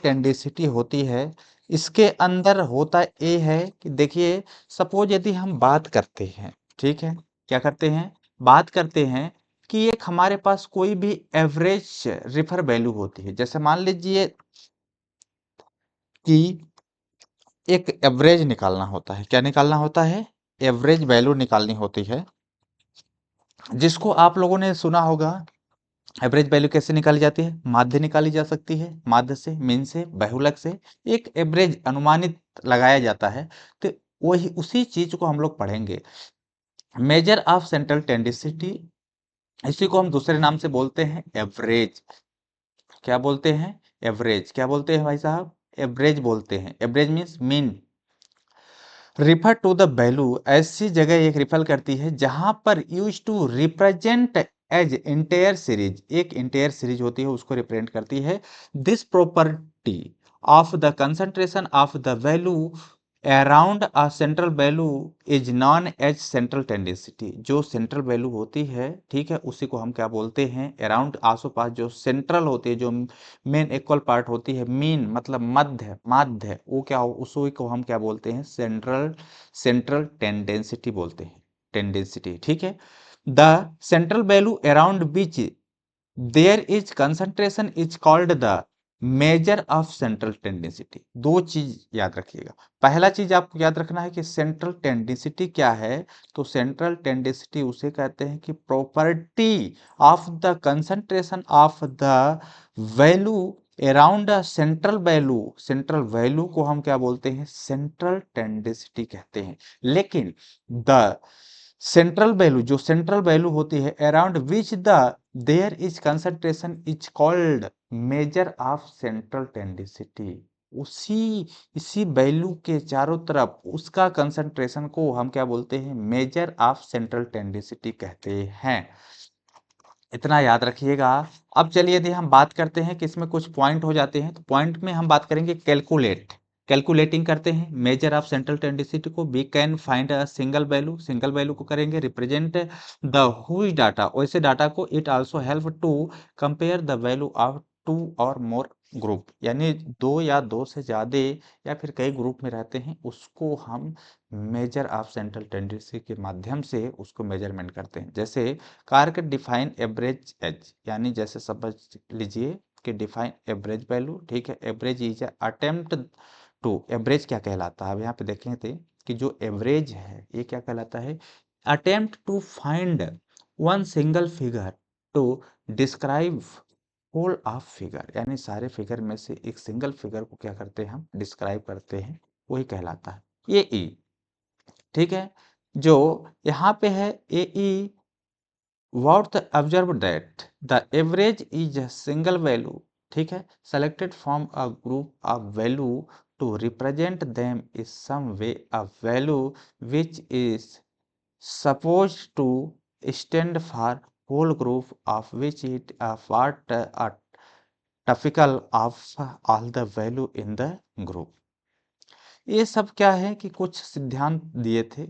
टेंडेंसिटी होती है, इसके अंदर होता ये है कि देखिए, सपोज यदि हम बात करते हैं, ठीक है, क्या करते हैं, बात करते हैं कि एक हमारे पास कोई भी एवरेज रिफर वैल्यू होती है। जैसे मान लीजिए कि एक एवरेज निकालना होता है। क्या निकालना होता है? एवरेज वैल्यू निकालनी होती है, जिसको आप लोगों ने सुना होगा। एवरेज वैल्यू कैसे निकाली जाती है? माध्य निकाली जा सकती है, माध्य से, मीन से, बहुलक से एक एवरेज अनुमानित लगाया जाता है। तो वही उसी चीज को हम लोग पढ़ेंगे। मेजर ऑफ सेंट्रल टेंडेंसिटी, इसी को हम दूसरे नाम से बोलते हैं एवरेज। क्या बोलते हैं? एवरेज। क्या बोलते हैं भाई साहब? एवरेज बोलते हैं। Average means mean. Refer to the value, ऐसी जगह एक रिफर करती है जहां पर use to represent as entire series, एक इंटेयर सीरीज होती है उसको रिप्रेजेंट करती है। This property of the concentration of the value around a central value is known as central tendency. जो सेंट्रल वैल्यू होती है, ठीक है, उसी को हम क्या बोलते हैं? अराउंड, आसो पास जो सेंट्रल होती है, जो मेन इक्वल पार्ट होती है, मीन मतलब मध्य, माध्य, वो क्या हो, उसी को हम क्या बोलते हैं? सेंट्रल टेंडेंसिटी बोलते हैं, टेंडेंसिटी, ठीक है। The central value around which there is concentration is called the measure of central tendency. दो चीज याद रखिएगा। पहला चीज आपको याद रखना है कि सेंट्रल टेंडेंसिटी क्या है। तो सेंट्रल टेंडेंसिटी उसे कहते हैं कि property of the concentration of the value around central value. Central value को हम क्या बोलते हैं? सेंट्रल टेंडेंसिटी कहते हैं। लेकिन द सेंट्रल वैल्यू, जो सेंट्रल वैल्यू होती है around which the there is concentration is called measure of central tendency. उसी इसी वैल्यू के चारों तरफ उसका कंसंट्रेशन को हम क्या बोलते हैं? मेजर ऑफ सेंट्रल टेंडेंसिटी कहते हैं। इतना याद रखिएगा। अब चलिए यदि हम बात करते हैं कि इसमें कुछ पॉइंट हो जाते हैं, तो पॉइंट में हम बात करेंगे कैलकुलेट। कैलकुलेटिंग करते हैं मेजर ऑफ सेंट्रल टेंडेंसिटी को। We can find a single value, single value को करेंगे रिप्रेजेंट द हुज डाटा, वैसे डाटा को। It also help to compare the value of two और मोर ग्रुप, यानी दो या दो से ज्यादा या फिर कई ग्रुप में रहते हैं, उसको हम मेजर ऑफ सेंट्रल टेंडेंसी के माध्यम से उसको मेजरमेंट करते हैं। जैसे कारक डिफाइन एवरेज एज, यानी जैसे समझ लीजिए कि डिफाइन एवरेज वैल्यू, ठीक है। Average is attempt to, average क्या कहलाता है? अब यहाँ पे देखें थे कि जो एवरेज है ये क्या कहलाता है? Attempt to find one single figure to describe whole of figure, यानी सारे फिगर में से एक सिंगल फिगर को क्या करते हैं? हम डिस्क्राइब करते हैं, वही कहलाता है ये ई, ठीक है। जो यहाँ पे है ए ई, what the observe that the average is a single value, ठीक है, selected from a group of value to represent them is some way a value which is supposed to stand for whole group of which it a part a typical of all the value in the group। ये सब क्या है कि कुछ सिद्धांत दिए थे,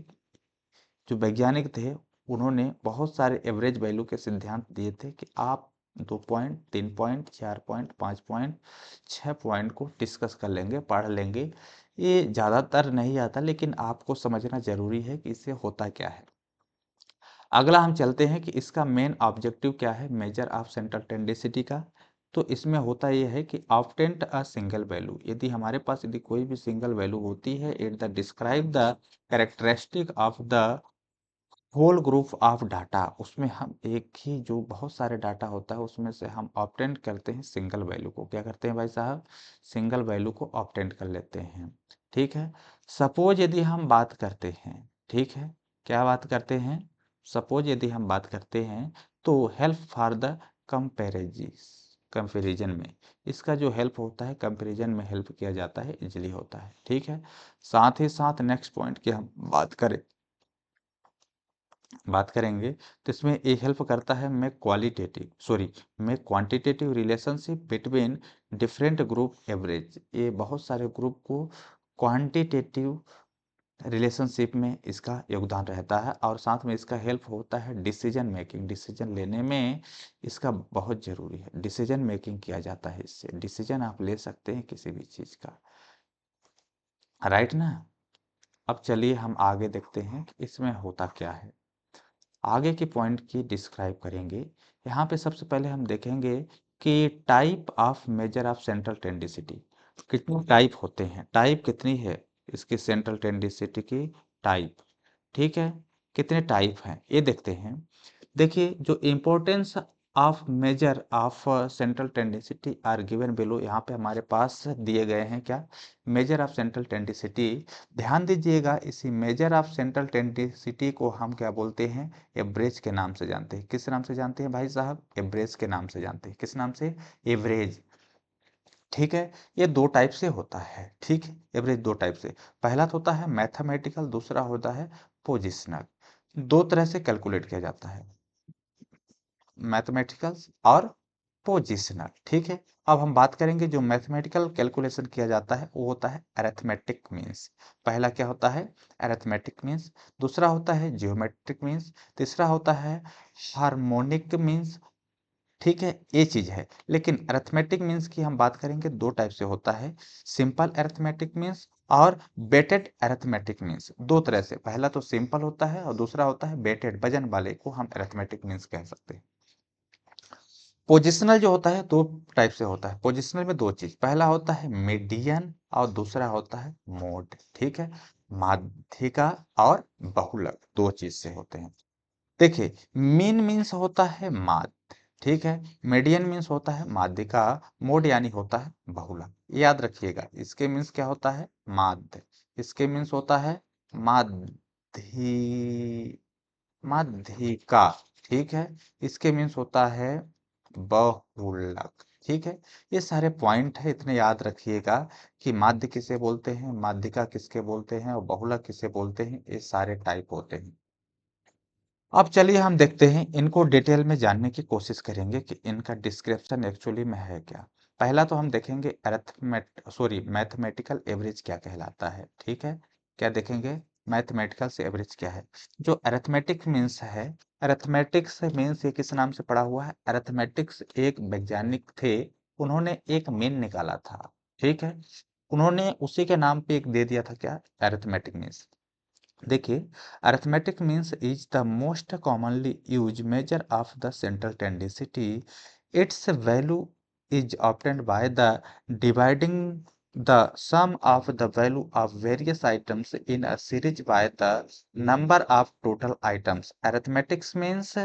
जो वैज्ञानिक थे उन्होंने बहुत सारे एवरेज वैल्यू के सिद्धांत दिए थे कि आप 2 point, 3 point, 4 point, 5 point, 6 point को डिस्कस कर लेंगे, पढ़ लेंगे। ये ज़्यादातर नहीं आता, लेकिन आपको समझना जरूरी है कि इससे होता क्या है। अगला हम चलते हैं कि इसका मेन ऑब्जेक्टिव क्या है मेजर ऑफ सेंट्रल टेंडेंसिटी का। तो इसमें होता यह है कि ऑब्टेंट अ सिंगल वैल्यू, यदि हमारे पास यदि कोई भी सिंगल वैल्यू होती है, it the describe the characteristic of the whole group of data, उसमें हम एक ही जो बहुत सारे डाटा होता है उसमें से हम ऑब्टेंट करते हैं सिंगल वैल्यू को। क्या करते हैं भाई साहब? सिंगल वैल्यू को ऑब्टेंट कर लेते हैं, ठीक है। सपोज यदि हम बात करते हैं, ठीक है, क्या बात करते हैं? सपोज यदि हम बात करते हैं तो हेल्प फॉर द कंपेरिजन में, इसका जो हेल्प होता है कंपेरिजन में हेल्प किया जाता है, इजिली होता है, ठीक है। साथ ही साथ नेक्स्ट पॉइंट की हम बात करेंगे तो इसमें ये हेल्प करता है में quantitative relationship between different group average. ये बहुत सारे ग्रुप को क्वांटिटेटिव रिलेशनशिप में इसका योगदान रहता है और साथ में इसका हेल्प होता है डिसीजन मेकिंग, डिसीजन लेने में इसका बहुत ज़रूरी है। डिसीजन मेकिंग किया जाता है इससे, डिसीजन आप ले सकते हैं किसी भी चीज़ का, राइट ना। अब चलिए हम आगे देखते हैं कि इसमें होता क्या है, आगे के पॉइंट की डिस्क्राइब करेंगे। यहाँ पे सबसे पहले हम देखेंगे कि type of measure of central tendency, कितने टाइप होते हैं, टाइप कितनी है इसकी सेंट्रल टेंडेंसिटी की टाइप, ठीक है, कितने टाइप हैं ये देखते हैं। देखिए जो importance of measure of central tendency are given below, यहाँ पे हमारे पास दिए गए हैं क्या, मेजर ऑफ सेंट्रल टेंडेंसिटी। ध्यान दीजिएगा इसी मेजर ऑफ सेंट्रल टेंडेंसिटी को हम क्या बोलते हैं, एवरेज के नाम से जानते हैं। किस नाम से जानते हैं भाई साहब, एवरेज के नाम से जानते हैं। किस नाम से, एवरेज, ठीक है। ये दो टाइप से होता है, ठीक है, एवरेज दो टाइप से, पहला तो होता है मैथमेटिकल, दूसरा होता है पोजिशनल। दो तरह से कैलकुलेट किया जाता है, मैथमेटिकल और पोजिशनल, ठीक है। अब हम बात करेंगे जो मैथमेटिकल कैलकुलेशन किया जाता है वो होता है अरिथमेटिक मीन्स। पहला क्या होता है, अरिथमेटिक मीन्स, दूसरा होता है जियोमेट्रिक मीन्स, तीसरा होता है हार्मोनिक मीन्स, ठीक है, ये चीज है। लेकिन अरिथमेटिक मीन्स की हम बात करेंगे, दो टाइप से होता है, सिंपल अरिथमेटिक मीन्स और बेटेड अरिथमेटिक मीन्स। दो तरह से, पहला तो सिंपल होता है और दूसरा होता है बेटेड, वजन वाले को हम अरिथमेटिक मीन्स कह सकते हैं। पोजिशनल जो होता है दो टाइप से होता है, पोजिशनल में दो चीज, पहला होता है मीडियन और दूसरा होता है मोड, ठीक है, माध्यिका और बहुलक, दो चीज से होते हैं। देखिए मीन मीन्स होता है माध्य, ठीक है, मीडियन मीन्स होता है माध्यिका, मोड यानी होता है बहुलक। याद रखिएगा इसके मीन्स क्या होता है, माध्य, इसके मीन्स होता है माध्य, माध्यिका, ठीक है, इसके मीन्स होता है बहुलक, ठीक है। ये सारे पॉइंट है, इतने याद रखिएगा कि माध्य किसे बोलते हैं, माध्यिका किसके बोलते हैं और बहुलक किसे बोलते हैं, ये सारे टाइप होते हैं। अब चलिए हम देखते हैं, इनको डिटेल में जानने की कोशिश करेंगे कि इनका डिस्क्रिप्शन एक्चुअली में है क्या। पहला तो हम देखेंगे मैथमेटिकल एवरेज क्या कहलाता है, ठीक है, क्या देखेंगे, मैथमेटिकल से एवरेज क्या है। जो अरिथमेटिक मीन्स है, अरिथमेटिक्स मीन्स ये किस नाम से पड़ा हुआ है, अरिथमेटिक्स एक वैज्ञानिक थे, उन्होंने एक मीन निकाला था, ठीक है, उन्होंने उसी के नाम पे एक दे दिया था क्या, अरिथमेटिक मीन्स। देखिए arithmetic means is the most commonly use measure of the central tendency, its value is obtained by the dividing the sum of the value of various items in a series by the number of total items. Arithmetic means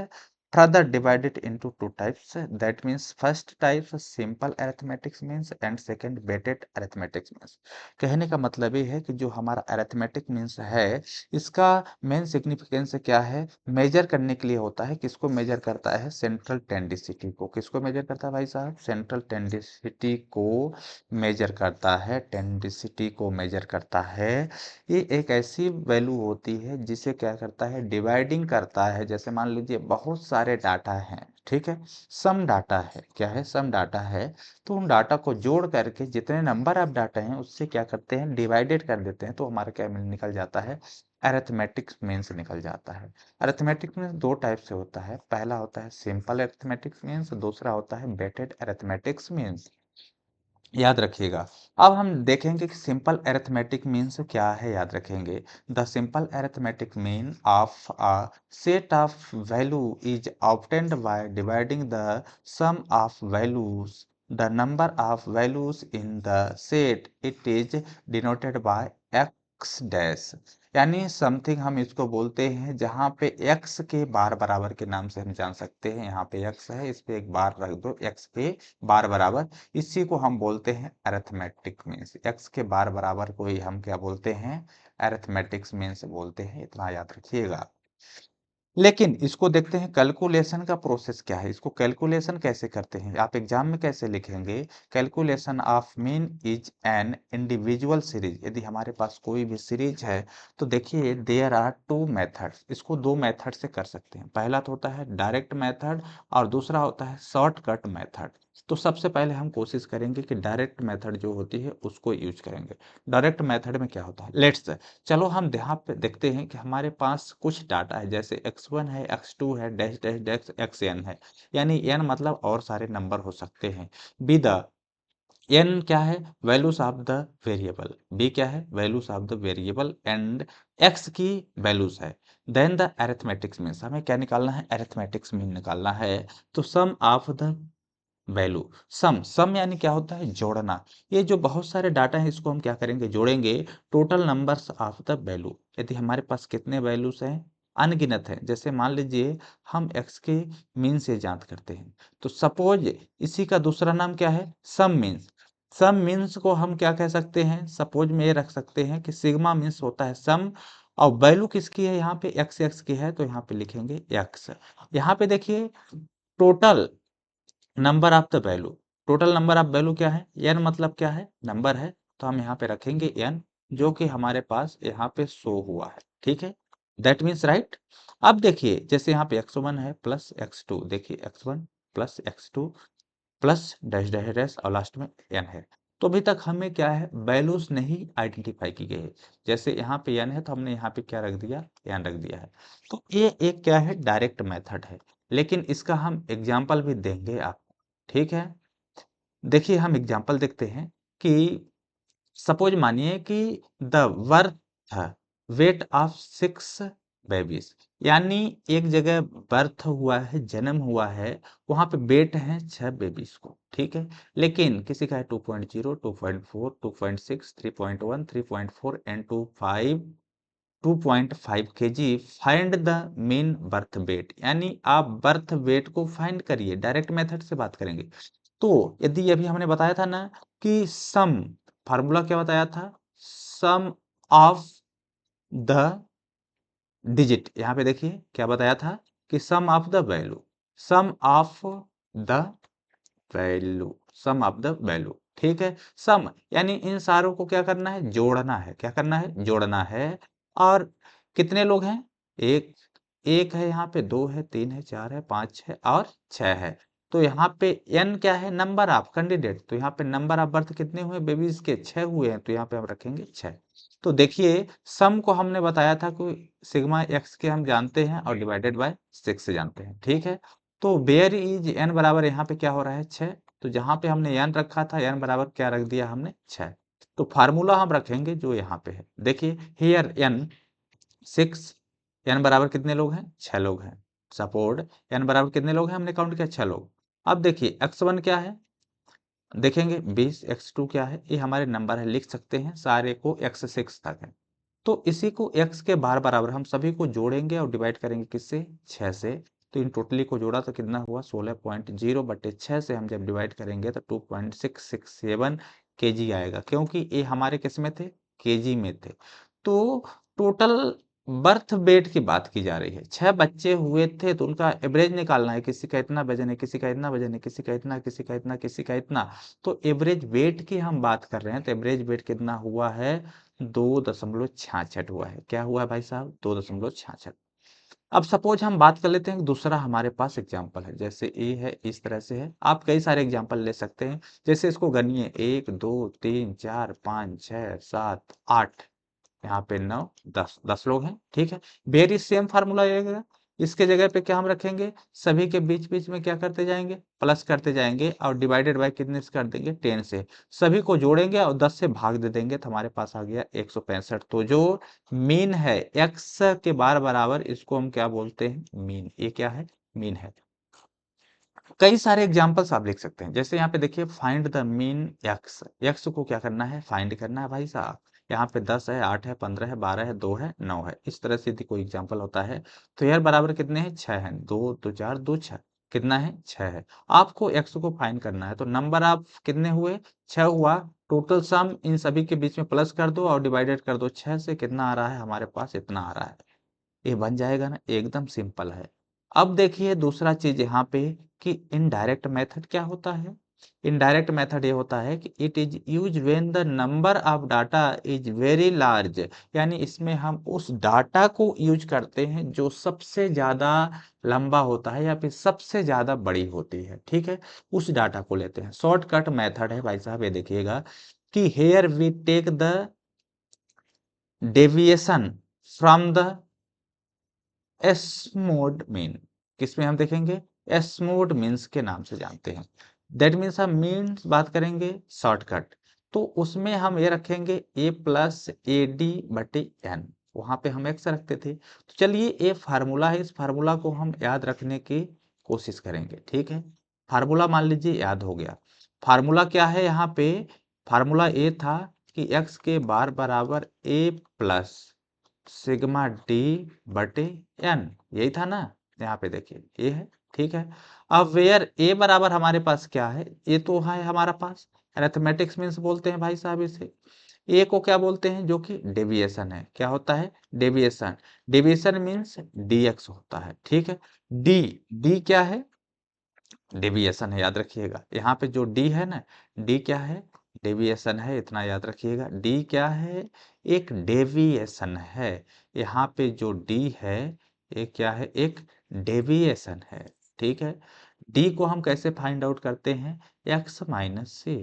further divided into two types, that means first type simple arithmetic means and second weighted arithmetic means। कहने का मतलब ये है कि जो हमारा arithmetic means है इसका मेन सिग्निफिकेंस क्या है, मेजर करने के लिए होता है, किसको मेजर करता है, सेंट्रल टेंडेंसिटी को, किसको मेजर करता है भाई साहब, सेंट्रल टेंडेंसिटी को मेजर करता है, टेंडेंसिटी को मेजर करता है। ये एक ऐसी वैल्यू होती है जिसे क्या करता है, डिवाइडिंग करता है। जैसे मान लीजिए बहुत सारे डाटा हैं, ठीक है, सम डाटा है, क्या है, सम डाटा है, तो उन डाटा को जोड़ करके जितने नंबर ऑफ डाटा हैं उससे क्या करते हैं, डिवाइडेड कर देते हैं, तो हमारा क्या निकल जाता है, अरिथमेटिक मीन्स निकल जाता है। अरिथमेटिक मीन्स दो टाइप से होता है, पहला होता है सिंपल अरिथमेटिक मीन्स, दूसरा होता है वेटेड अरिथमेटिक मीन्स, याद रखिएगा। अब हम देखेंगे कि सिंपल अरिथमेटिक मीन्स क्या है, याद रखेंगे, the simple arithmetic mean of a set of value is obtained by dividing the sum of values the number of values in the set, it is denoted by X dash, यानी something हम इसको बोलते हैं जहाँ पे x के बार बराबर के नाम से हम जान सकते हैं, यहाँ पे x है, इस पे एक बार रख दो, x के बार बराबर, इसी को हम बोलते हैं अरिथमेटिक मीन्स, x के बार बराबर को ही हम क्या बोलते हैं, अरिथमेटिक मीन्स बोलते हैं, इतना याद रखिएगा। लेकिन इसको देखते हैं कैलकुलेशन का प्रोसेस क्या है, इसको कैलकुलेशन कैसे करते हैं, आप एग्जाम में कैसे लिखेंगे, calculation of mean is an individual series. यदि हमारे पास कोई भी सीरीज है तो देखिए देयर आर टू मेथड्स, इसको दो मेथड से कर सकते हैं, पहला तो होता है डायरेक्ट मेथड और दूसरा होता है शॉर्टकट मेथड। तो सबसे पहले हम कोशिश करेंगे कि डायरेक्ट मेथड जो होती है उसको यूज करेंगे। डायरेक्ट मेथड में क्या होता है, लेट्स चलो हम यहाँ पे देखते हैं कि हमारे पास कुछ डाटा है, जैसे x1 है, x2 है, डैश डैश डैश xn है, यानी n मतलब और सारे नंबर हो सकते हैं। बी द n क्या है, values of the variable, b क्या है, values of the variable, and x की वैल्यूज है। देन द अरिथमेटिक्स मीन्स, हमें क्या निकालना है, अरिथमेटिक्स मीन निकालना है। तो सम ऑफ द वैल्यू, सम यानी क्या होता है, जोड़ना। ये जो बहुत सारे डाटा है इसको हम क्या करेंगे, जोड़ेंगे। Total numbers of the value, यदि हमारे पास कितने वैल्यूज हैं, अनगिनत है, जैसे मान लीजिए हम x के मीन से जांच करते हैं, तो सपोज इसी का दूसरा नाम क्या है, सम मीन्स। सम मीन्स को हम क्या कह सकते हैं, सपोज में ये रख सकते हैं कि सिग्मा मीन्स होता है सम, और वैल्यू किसकी है, यहाँ पे x की है, तो यहाँ पे लिखेंगे x। यहाँ पे देखिए total number of the value, total number of value क्या है, n मतलब क्या है, नंबर है, तो हम यहाँ पे रखेंगे n, जो कि हमारे पास यहाँ पे शो हुआ है, ठीक है, दैट मीन्स राइट। अब देखिए जैसे यहाँ पे x1 है प्लस x2, देखिए x1 plus x2 plus dash dash dash और लास्ट में n है। तो अभी तक हमें क्या है, वैल्यूज नहीं आइडेंटिफाई की गई है। जैसे यहाँ पे n है तो हमने यहाँ पे क्या रख दिया, n रख दिया है। तो ये एक क्या है, डायरेक्ट मेथड है, लेकिन इसका हम एग्जाम्पल भी देंगे आपको, ठीक है। देखिए हम एग्जाम्पल देखते हैं कि सपोज मानिए कि the birth weight of 6 babies, यानी एक जगह बर्थ हुआ है, जन्म हुआ है, वहां पे वेट है 6 बेबीज को, ठीक है। लेकिन किसी का है 2.0, 2.4, 2.6, 3.1, 3.4 and 2.5 kg, find the mean birth weight, यानी आप बर्थ वेट को फाइंड करिए, डायरेक्ट मेथड से बात करेंगे। तो यदि अभी हमने बताया था ना कि सम, फार्मूला क्या बताया था, सम ऑफ द डिजिट, यहाँ पे देखिए क्या बताया था कि sum of the value, sum of the value, sum of the value, ठीक है। सम यानी इन सारों को क्या करना है, जोड़ना है, क्या करना है, जोड़ना है। और कितने लोग हैं, एक, एक है, यहाँ पे दो है, तीन है, चार है, पांच है और छह है। तो यहाँ पे n क्या है, नंबर ऑफ कैंडिडेट, तो यहाँ पे नंबर ऑफ बर्थ कितने हुए, बेबीज के 6 हुए हैं, तो यहाँ पे हम रखेंगे 6। तो देखिए सम को हमने बताया था कि सिग्मा x के हम जानते हैं और डिवाइडेड बाय 6 से जानते हैं, ठीक है। तो वेयर इज n बराबर, यहाँ पे क्या हो रहा है 6, तो जहां पे हमने n रखा था, n बराबर क्या रख दिया हमने 6। तो फार्मूला हम रखेंगे जो यहाँ पे है, देखिए हियर n 6, n बराबर कितने लोग हैं, 6 लोग हैं। सपोर्ट n बराबर कितने लोग हैं, हमने काउंट किया 6 लोग। अब देखिए x1 क्या है, देखेंगे 20, x2 क्या है, ये हमारे नंबर है, लिख सकते हैं सारे को, x6 तक है। तो इसी को x के बार बराबर हम सभी को जोड़ेंगे और डिवाइड करेंगे किससे, 6 से। तो इन टोटली को जोड़ा तो कितना हुआ, 16.0 बटे 6 से हम जब डिवाइड करेंगे तो 2.667 kg आएगा, क्योंकि ये हमारे किस में थे, kg में थे। तो टोटल बर्थ वेट की बात की जा रही है, 6 बच्चे हुए थे तो उनका एवरेज निकालना है, किसी का इतना वजन है, किसी का इतना वजन है, किसी का इतना, किसी का इतना, किसी का इतना। तो एवरेज वेट की हम बात कर रहे हैं, तो एवरेज वेट कितना हुआ है, 2.66 हुआ है। क्या हुआ है भाई साहब, 2.66। अब सपोज हम बात कर लेते हैं दूसरा हमारे पास एग्जाम्पल है, जैसे ए है, इस तरह से है, आप कई सारे एग्जाम्पल ले सकते हैं। जैसे इसको गनिए 1 2 3 4 5 6 7 8, यहाँ पे 9 10, 10 लोग हैं, ठीक है। वेरी सेम फार्मूला रहेगा, इसके जगह पे क्या हम रखेंगे, सभी के बीच बीच में क्या करते जाएंगे, प्लस करते जाएंगे और डिवाइडेड बाय कितने से कर देंगे, 10 से। सभी को जोड़ेंगे और 10 से भाग दे देंगे, तो हमारे पास आ गया 165। तो जो मीन है x के बार बराबर, इसको हम क्या बोलते हैं, मीन। ये क्या है, मीन है। कई सारे एग्जांपल्स आप लिख सकते हैं, जैसे यहाँ पे देखिए find the mean x, x को क्या करना है, फाइंड करना है भाई साहब। यहाँ पे 10 है, 8 है, 15 है, 12 है, 2 है, 9 है, इस तरह से यदि कोई एग्जांपल होता है तो यार बराबर कितने हैं, 6 हैं, 2 2 4 2 6, कितना है, 6 है। आपको एक्स को फाइंड करना है, तो नंबर आप कितने हुए, 6 हुआ। टोटल सम इन सभी के बीच में प्लस कर दो और डिवाइडेड कर दो 6 से, कितना आ रहा है हमारे पास, इतना आ रहा है। ये बन जाएगा ना, एकदम सिंपल है। अब देखिए दूसरा चीज यहाँ पे कि इनडायरेक्ट मेथड क्या होता है। इनडायरेक्ट मेथड ये होता है कि it is use when the number of data is very large, यानी इसमें हम उस डाटा को यूज करते हैं जो सबसे ज्यादा लंबा होता है या फिर सबसे ज्यादा बड़ी होती है, ठीक है, उस डाटा को लेते हैं। शॉर्टकट मेथड है भाई साहब, ये देखिएगा कि here we take the deviation from the assumed mean, किसमें हम देखेंगे, एस्मोड मीन्स के नाम से जानते हैं। दैट मीन्स हम मीन्स बात करेंगे शॉर्टकट, तो उसमें हम ये रखेंगे ए प्लस ए डी बटे एन, वहां पे हम एक्स रखते थे। तो चलिए ये फार्मूला है, इस फार्मूला को हम याद रखने की कोशिश करेंगे, ठीक है। फार्मूला मान लीजिए याद हो गया। फार्मूला क्या है यहाँ पे, फार्मूला ये था कि एक्स के बार बराबर ए प्लस सिग्मा डी बटे एन, यही था ना, यहाँ पे देखिए ये है, ठीक है। अब वेयर ए बराबर हमारे पास क्या है, ए तो है हमारा पास, अरिथमेटिक्स मीन्स बोलते हैं भाई साहब इसे। ए को क्या बोलते हैं, जो कि डेविएशन है, क्या होता है, डेविएशन। डेविएशन मीन्स डीएक्स होता है, ठीक है। डी, डी क्या है, डेविएशन है, याद रखिएगा। यहाँ पे जो डी है ना, डी क्या है, डेविएशन है, इतना याद रखिएगा। डी क्या है, एक डेविएशन है। यहाँ पे जो डी है ये क्या है, एक डेविएशन है, ठीक है। डी को हम कैसे फाइंड आउट करते हैं, एक्स माइनस सी,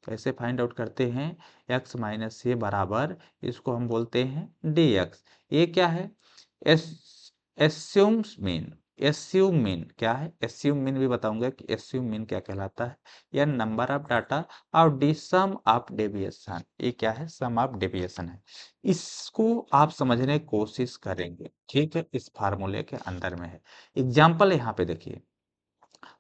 कैसे फाइंड आउट करते हैं, एक्स माइनस सी बराबर, इसको हम बोलते हैं डी एक्स। ये क्या है, एस एस्यूम्स मीन, एस्यूम मीन क्या है, एस्यूम मीन भी बताऊंगा कि एस्यूम मीन क्या कहलाता है, या नंबर ऑफ डाटा और डी सम ऑफ डेविएशन, ये क्या है, सम ऑफ डेविएशन है। इसको आप समझने की कोशिश करेंगे, ठीक है, इस फार्मूले के अंदर में है। एग्जाम्पल यहाँ पे देखिए,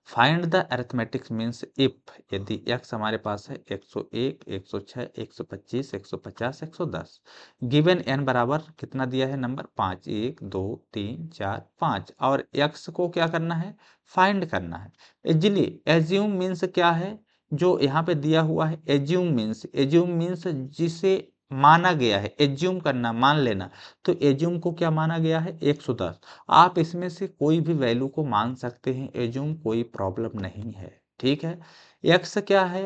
find the arithmetics means if, यदि x हमारे पास है 101, 106, 125, 150, 110, गिवन n बराबर कितना दिया है नंबर 5, 1 2 3 4 5, और x को क्या करना है, फाइंड करना है। इजिली एज्यूम मीन्स क्या है, जो यहाँ पे दिया हुआ है, एज्यूम मीन्स, एज्यूम मीन्स जिसे माना गया है, एज्यूम करना, मान लेना, तो एज्यूम को क्या माना गया है, 110। आप इसमें से कोई भी वैल्यू को मान सकते हैं, एज्यूम कोई प्रॉब्लम नहीं है, ठीक है। एक्स क्या है,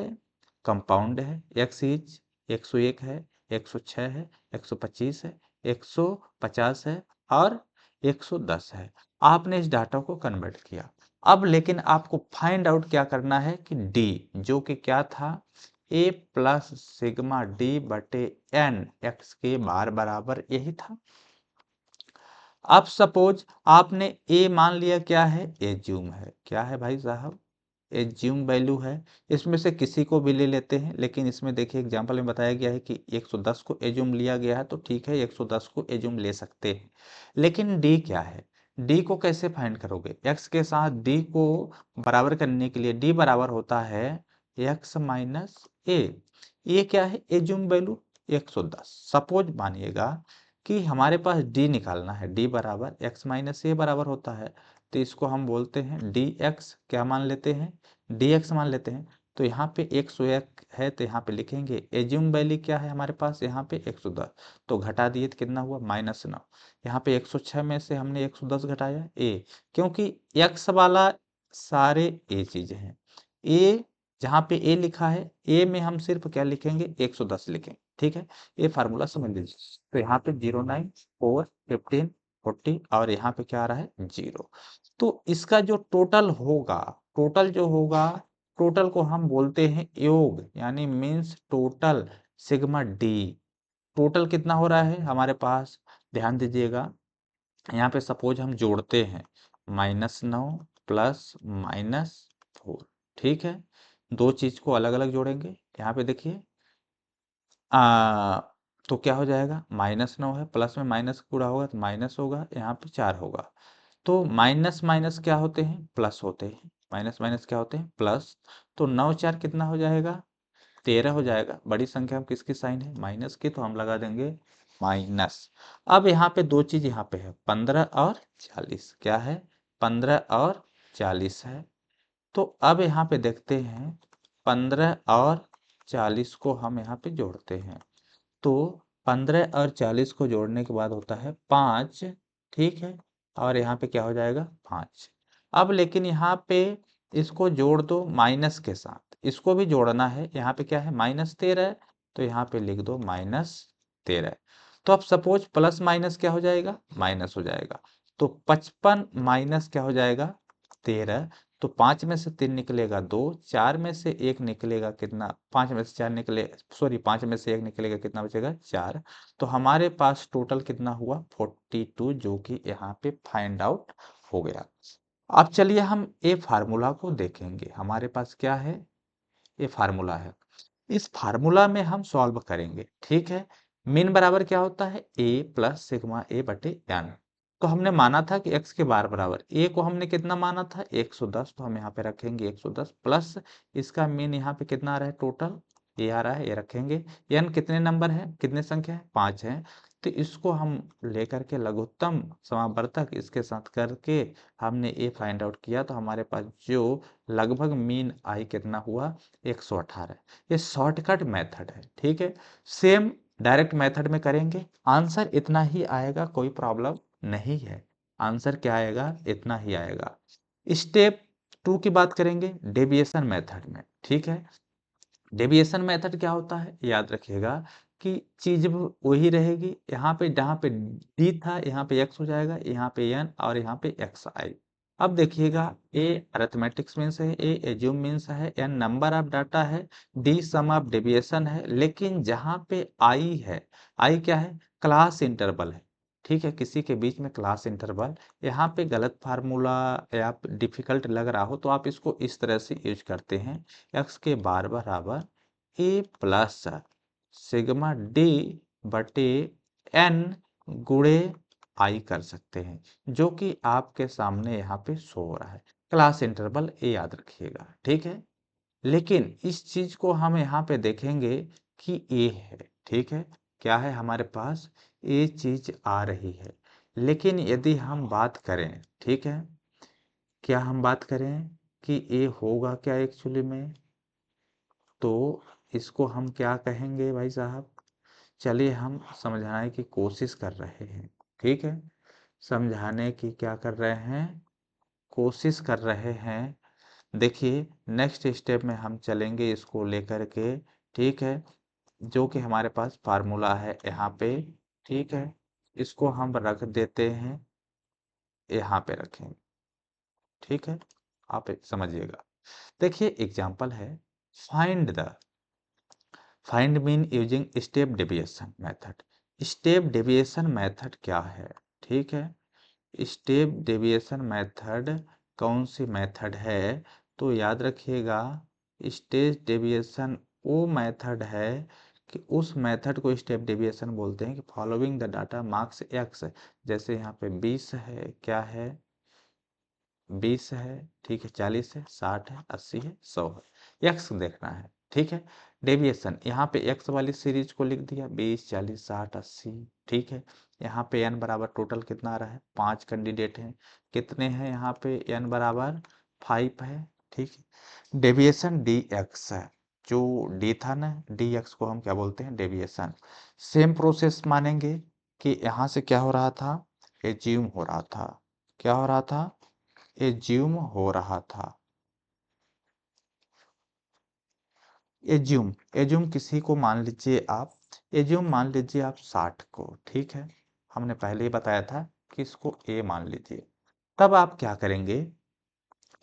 कंपाउंड है, एक्स इज 101 है, 106 है, 125 है, 150 है और 110 है। आपने इस डाटा को कन्वर्ट किया। अब लेकिन आपको फाइंड आउट क्या करना है कि डी, जो कि क्या था, ए प्लस सिग्मा डी बटे एन, एक्स के बार बराबर यही था। अब सपोज आपने ए मान लिया, क्या है, एज्यूम है, क्या है भाई साहब, एज्यूम वैल्यू है। इसमें से किसी को भी ले लेते हैं, लेकिन इसमें देखिए एग्जांपल में बताया गया है कि 110 को एज्यूम लिया गया है, तो ठीक है 110 को एज्यूम ले सकते हैं। लेकिन डी क्या है, डी को कैसे फाइंड करोगे, एक्स के साथ डी को बराबर करने के लिए डी बराबर होता है एक्स माइनस ए। ये क्या है, एज्यूम वैल्यू 110। सपोज मानिएगा कि हमारे पास डी निकालना है, डी बराबर एक्स माइनस ए बराबर होता है, तो इसको हम बोलते हैं डी एक्स, क्या मान लेते हैं, डी एक्स मान लेते हैं। तो यहाँ पे 101 है, तो यहाँ पे लिखेंगे एज्यूम वैल्यू क्या है हमारे पास, यहाँ पे 110, तो घटा दिए तो कितना हुआ, -9। यहाँ पे 106 में से हमने 110 घटाया ए, क्योंकि एक्स वाला सारे ए चीजें हैं। ए, जहाँ पे ए लिखा है, ए में हम सिर्फ क्या लिखेंगे, 110 लिखेंगे, ठीक है। ये फार्मूला समझ लीजिए। तो यहाँ पे 09 4 15 40 और यहाँ पे क्या आ रहा है, 0। तो इसका जो टोटल होगा, टोटल जो होगा, टोटल को हम बोलते हैं योग, यानी means total sigma D. Total कितना हो रहा है हमारे पास, ध्यान दीजिएगा, यहाँ पे सपोज हम जोड़ते हैं, -9 प्लस -4, ठीक है। दो चीज को अलग अलग जोड़ेंगे, यहाँ पे देखिए तो क्या हो जाएगा, -9 है, प्लस में माइनस पूरा होगा तो माइनस होगा, यहाँ पे 4 होगा। तो माइनस माइनस क्या होते हैं, प्लस होते हैं, माइनस माइनस क्या होते हैं, प्लस। तो 9 4 कितना हो जाएगा, 13 हो जाएगा। बड़ी संख्या में किसकी साइन है, माइनस की, तो हम लगा देंगे माइनस। अब यहाँ पे दो चीज यहाँ पे है, 15 और 40, क्या है, 15 और 40 है। तो अब यहाँ पे देखते हैं, 15 और 40 को हम यहाँ पे जोड़ते हैं, तो 15 और 40 को जोड़ने के बाद होता है 5, ठीक है। और यहाँ पे क्या हो जाएगा, 5। अब लेकिन यहाँ पे इसको जोड़ दो माइनस के साथ, इसको भी जोड़ना है। यहाँ पे क्या है, -13, तो यहाँ पे लिख दो -13। तो अब सपोज प्लस माइनस क्या हो जाएगा, माइनस हो जाएगा। तो 55 माइनस क्या हो जाएगा, 13। तो 5 में से 3 निकलेगा 2, 4 में से 1 निकलेगा कितना, 5 में से 4 निकले, सॉरी 5 में से 1 निकलेगा, कितना बचेगा, 4। तो हमारे पास टोटल कितना हुआ, 42, जो कि यहाँ पे फाइंड आउट हो गया। अब चलिए हम ए फार्मूला को देखेंगे। हमारे पास क्या है, ये फार्मूला है। इस फार्मूला में हम सॉल्व करेंगे, ठीक है। मीन बराबर क्या होता है, ए प्लस सिग्मा ए बटे एन। तो हमने माना था कि x के बार बराबर, ए को हमने कितना माना था, 110। तो हम यहाँ पे रखेंगे 110 प्लस इसका मीन यहाँ पे कितना आ रहा है, टोटल ये आ रहा है, ये रखेंगे। एन कितने नंबर है, कितने संख्या है, 5 है। तो इसको हम लेकर के लघुत्तम समावर्तक इसके साथ करके हमने ए फाइंड आउट किया। तो हमारे पास जो लगभग मीन आई कितना हुआ, 118। ये शॉर्टकट मेथड है, ठीक है। सेम डायरेक्ट मेथड में करेंगे, आंसर इतना ही आएगा, कोई प्रॉब्लम नहीं है। आंसर क्या आएगा, इतना ही आएगा। स्टेप 2 की बात करेंगे डेविएशन मेथड में, ठीक है। डेविएशन मेथड क्या होता है, याद रखिएगा कि चीज वही रहेगी। यहाँ पे जहाँ पे डी था, यहाँ पे एक्स हो जाएगा, यहाँ पे एन और यहाँ पे एक्स आई। अब देखिएगा, ए अरिथमेटिक्स मीन्स है, ए एज्यूम मीन्स है, एन नंबर ऑफ डाटा है, डी सम ऑफ डेविएशन है। लेकिन जहाँ पे आई है, आई क्या है, क्लास इंटरवल है, ठीक है, किसी के बीच में क्लास इंटरवल। यहाँ पे गलत फार्मूला या डिफिकल्ट लग रहा हो तो आप इसको इस तरह से यूज करते हैं, एक्स के बार बराबर ए प्लस सिग्मा डी बटे एन गुणे आई कर सकते हैं, जो कि आपके सामने यहाँ पे शो हो रहा है। क्लास इंटरवल ए याद रखिएगा, ठीक है। लेकिन इस चीज को हम यहाँ पे देखेंगे कि ए है, ठीक है, क्या है हमारे पास, ए चीज आ रही है। लेकिन यदि हम बात करें, ठीक है, क्या हम बात करें कि ए होगा क्या एक्चुअली में, तो इसको हम क्या कहेंगे भाई साहब, चलिए हम समझाने की कोशिश कर रहे हैं, ठीक है। समझाने की क्या कर रहे हैं, कोशिश कर रहे हैं। देखिए नेक्स्ट स्टेप में हम चलेंगे इसको लेकर के, ठीक है, जो कि हमारे पास फार्मूला है यहाँ पे, ठीक है। इसको हम रख देते हैं, यहाँ पे रखेंगे, ठीक है। आप समझिएगा। देखिए एग्जाम्पल है, find the, find mean using step deviation method. Step deviation method क्या है, ठीक है। स्टेप डेविएशन मेथड कौन सी मेथड है, तो याद रखिएगा, स्टेप डेविएशन वो मेथड है कि उस मेथड को स्टेप डेविएशन बोलते हैं कि following the data marks x. जैसे यहाँ पे 20 है, क्या है, 20 है, ठीक है, 40 है, 60 है, 80 है, 100 है, एक्स देखना है, ठीक है। डेविएशन यहाँ पे एक्स वाली सीरीज को लिख दिया, 20, 40, 60, 80, ठीक है। यहाँ पे एन बराबर टोटल कितना आ रहा है, 5 कैंडिडेट हैं, कितने हैं यहाँ पे, एन बराबर 5 है, ठीक है। डेविएशन डी एक्स है, जो डी था ना, डी एक्स को हम क्या बोलते हैं, डेविएशन। सेम प्रोसेस मानेंगे कि यहाँ से क्या हो रहा था, एज्यूम हो रहा था, क्या हो रहा था, एज्यूम हो रहा था। एज्यूम, एज्यूम किसी को मान लीजिए आप, एज्यूम मान लीजिए आप 60 को, ठीक है। हमने पहले ही बताया था कि इसको ए मान लीजिए। तब आप क्या करेंगे,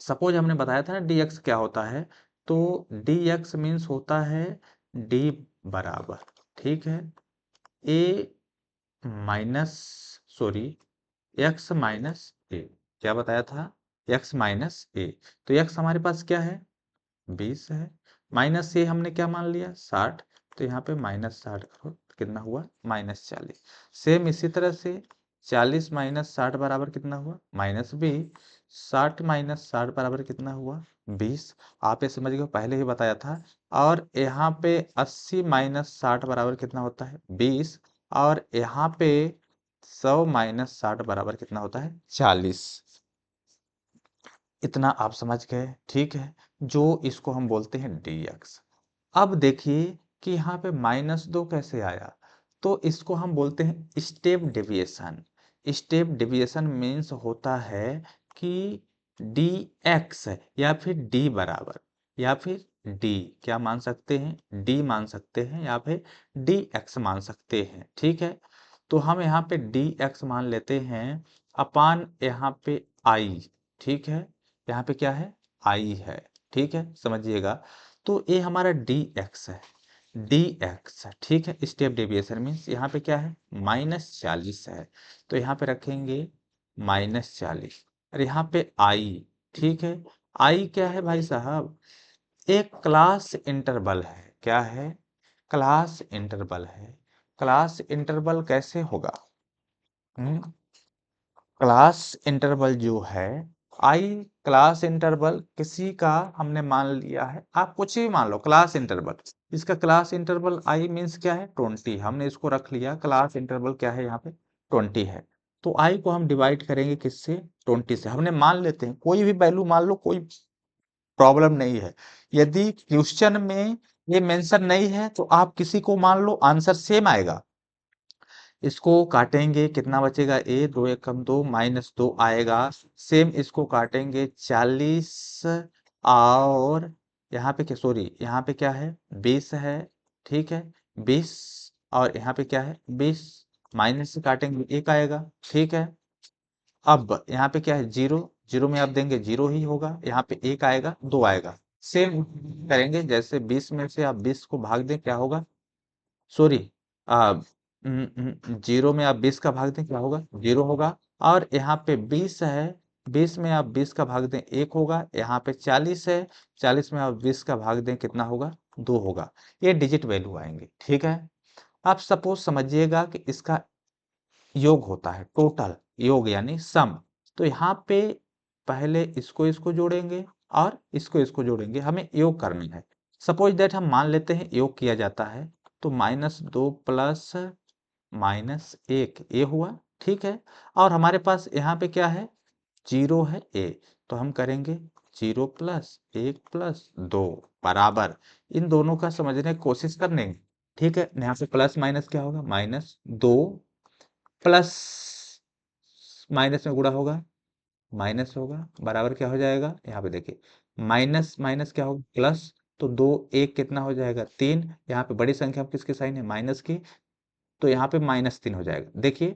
सपोज हमने बताया था ना डी एक्स क्या होता है, तो डी एक्स मीन्स होता है डी बराबर, ठीक है, ए माइनस, सॉरी, एक्स माइनस ए। क्या बताया था, एक्स माइनस ए। तो एक्स हमारे पास क्या है, 20 है, माइनस से हमने क्या मान लिया, 60। तो यहाँ पे -60 करो, कितना हुआ, -40। सेम इसी तरह से 40 माइनस 60 बराबर कितना हुआ, -20। 60 माइनस 60 बराबर कितना हुआ, 20। आप ये समझ गए, पहले ही बताया था। और यहाँ पे 80 माइनस 60 बराबर कितना होता है, 20। और यहाँ पे 100 माइनस 60 बराबर कितना होता है, 40। इतना आप समझ गए, ठीक है, जो इसको हम बोलते हैं dx। अब देखिए कि यहाँ पे -2 कैसे आया, तो इसको हम बोलते हैं step deviation. Step deviation means होता है कि dx या फिर d बराबर, या फिर डी, क्या मान सकते हैं, डी मान सकते हैं, यहाँ पे डी एक्स मान सकते हैं, ठीक है। तो हम यहाँ पे डी एक्स मान लेते हैं अपान यहाँ पे आई, ठीक है। यहाँ पे क्या है, आई है, ठीक है, समझिएगा। तो ये हमारा डी एक्स है, डी एक्स, ठीक है। स्टेप डेविएशन मीन्स यहाँ पे क्या है, -40 है, तो यहाँ पे रखेंगे -40, और यहाँ पे आई, ठीक है। आई क्या है भाई साहब, एक क्लास इंटरवल है, क्या है, क्लास इंटरवल है। क्लास इंटरवल कैसे होगा, हम्म, क्लास इंटरवल जो है, आई क्लास इंटरवल किसी का हमने मान लिया है, आप कुछ भी मान लो, क्लास इंटरवल, इसका क्लास इंटरवल आई मीन्स क्या है, 20, हमने इसको रख लिया, क्लास इंटरवल क्या है यहाँ पे, 20 है। तो आई को हम डिवाइड करेंगे किससे, 20 से, हमने मान लेते हैं कोई भी वैल्यू मान लो, कोई प्रॉब्लम नहीं है। यदि क्वेश्चन में ये मेंशन नहीं है तो आप किसी को मान लो, आंसर सेम आएगा। इसको काटेंगे कितना बचेगा, ए, 2 एक कम 2, -2 आएगा। सेम इसको काटेंगे 40, और यहाँ पे क्या, सॉरी यहाँ पे क्या है, 20 है, ठीक है, 20, और यहाँ पे क्या है, 20, माइनस से काटेंगे 1 आएगा, ठीक है। अब यहाँ पे क्या है, जीरो, जीरो में आप देंगे जीरो ही होगा, यहाँ पे 1 आएगा, 2 आएगा। सेम करेंगे, जैसे 20 में से आप 20 को भाग दें, क्या होगा, सॉरी, जीरो में आप 20 का भाग दें, क्या होगा, जीरो होगा। और यहाँ पे 20 है, 20 में आप 20 का भाग दें, 1 होगा। यहाँ पे 40 है, 40 में आप 20 का भाग दें, कितना होगा, 2 होगा। ये डिजिट वैल्यू आएंगे, ठीक है। आप सपोज समझिएगा कि इसका योग होता है, टोटल योग यानी सम। तो यहाँ पे पहले इसको इसको जोड़ेंगे और इसको इसको जोड़ेंगे, हमें योग करना है। सपोज दैट हम मान लेते हैं योग किया जाता है, तो -2 प्लस -1 ये हुआ, ठीक है। और हमारे पास यहाँ पे क्या है, जीरो है ए, तो हम करेंगे 0 प्लस 1 प्लस 2 बराबर, इन दोनों का समझने की कोशिश करने, ठीक है। यहाँ पे प्लस माइनस क्या होगा, -2 प्लस, माइनस में गुणा होगा, माइनस होगा, बराबर क्या हो जाएगा, यहाँ पे देखिए, माइनस माइनस क्या होगा, प्लस, तो 2 1 कितना हो जाएगा, 3, यहाँ पे बड़ी संख्या में किसकी साइन है, माइनस की, तो यहाँ पे -3 हो जाएगा। देखिए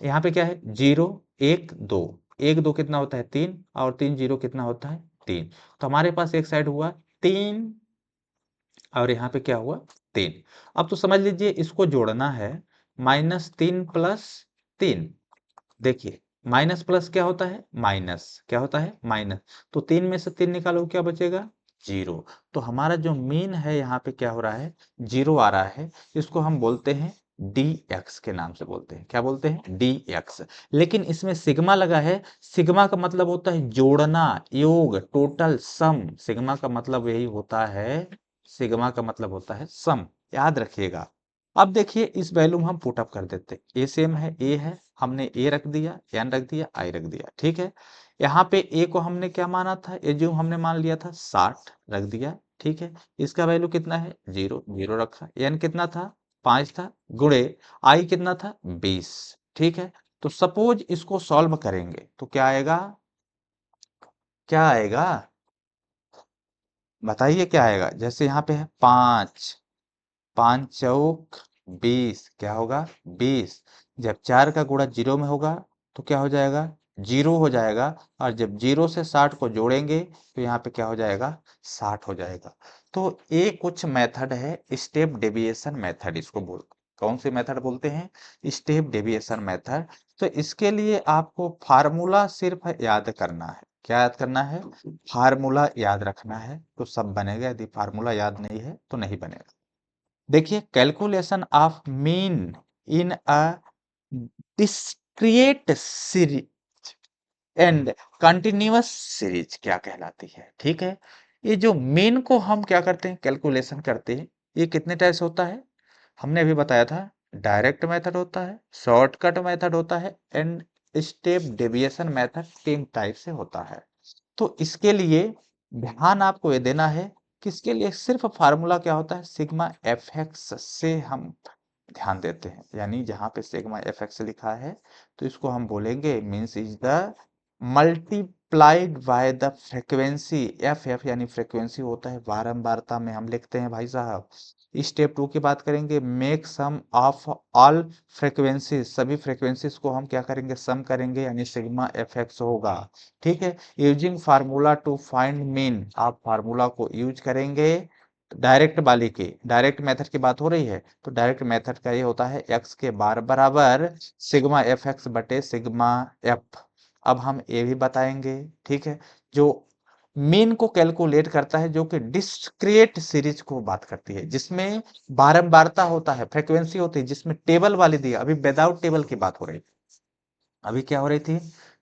यहाँ पे क्या है, 0 1 2, 1 2 कितना होता है, 3, और 3 0 कितना होता है, 3। तो हमारे पास एक साइड हुआ 3, और यहाँ पे क्या हुआ, 3। अब तो समझ लीजिए इसको जोड़ना है, -3 प्लस 3, देखिए माइनस प्लस क्या होता है, माइनस, क्या होता है, माइनस। तो 3 में से 3 निकालो, क्या बचेगा, 0। तो हमारा जो मीन है यहाँ पे क्या हो रहा है, 0 आ रहा है। इसको हम बोलते हैं डी एक्स के नाम से बोलते हैं, क्या बोलते हैं, डी एक्स। लेकिन इसमें सिग्मा लगा है, सिग्मा का मतलब होता है जोड़ना, योग, टोटल, सम। सिग्मा का मतलब यही होता है, सिग्मा का मतलब होता है सम, याद रखिएगा। अब देखिए इस वैल्यू में हम पुट अप कर देते हैं, ए सेम है, ए है, हमने ए रख दिया, एन रख दिया, आई रख दिया, ठीक है। यहाँ पे ए को हमने क्या माना था, ए जो हमने मान लिया था 60 रख दिया, ठीक है। इसका वैल्यू कितना है, 0 0 रखा, एन कितना था, 5 था, गुणे आई कितना था, 20, ठीक है। तो सपोज इसको सॉल्व करेंगे तो क्या आएगा, क्या आएगा, बताइए क्या आएगा। जैसे यहाँ पे है 5, 5 चौक 20, क्या होगा, 20। जब 4 का गुणा 0 में होगा तो क्या हो जाएगा, 0 हो जाएगा। और जब 0 से 60 को जोड़ेंगे तो यहाँ पे क्या हो जाएगा, 60 हो जाएगा। तो ये कुछ मेथड है, स्टेप डेविएशन मेथड इसको बोल, कौन से मेथड बोलते हैं, स्टेप डेविएशन मेथड। तो इसके लिए आपको फार्मूला सिर्फ याद करना है, क्या याद करना है, फार्मूला याद रखना है, तो सब बनेगा। यदि फार्मूला याद नहीं है तो नहीं बनेगा। देखिए calculation of mean in a discrete series and continuous series क्या कहलाती है, ठीक है। ये जो मीन को हम क्या करते हैं, कैलकुलेशन करते हैं, ये कितने टाइप्स होता है, हमने अभी बताया था। डायरेक्ट मेथड होता है, शॉर्टकट मेथड होता है, and step deviation method, 3 type से होता है। तो इसके लिए ध्यान आपको ये देना है कि इसके लिए सिर्फ फार्मूला क्या होता है, सिग्मा एफ एक्स से हम ध्यान देते हैं। यानी जहां पे सिग्मा एफ एक्स लिखा है तो इसको हम बोलेंगे means is the multiplied by the frequency, F यानी फ्रीक्वेंसी होता है, बारंबारता में हम लिखते हैं भाई साहब। स्टेप 2 की बात करेंगे, make sum of all frequencies, सभी फ्रीक्वेंसीज को हम क्या करेंगे, सम करेंगे, यानी सिग्मा एफ एक्स होगा। ठीक है, using formula to find mean, आप फार्मूला को यूज करेंगे डायरेक्ट वाली की, डायरेक्ट मेथड की बात हो रही है, तो डायरेक्ट मेथड का ये होता है एक्स के बार बराबर सिग्मा एफ एक्स बटे सिग्मा एफ। अब हम ये भी बताएंगे, ठीक है, जो मीन को कैलकुलेट करता है, जो कि डिस्क्रीट सीरीज को बात करती है, जिसमें बारंबारता होता है, फ्रीक्वेंसी होती है, जिसमें टेबल वाली दी, अभी विदाउट टेबल की बात हो रही, अभी क्या हो रही थी,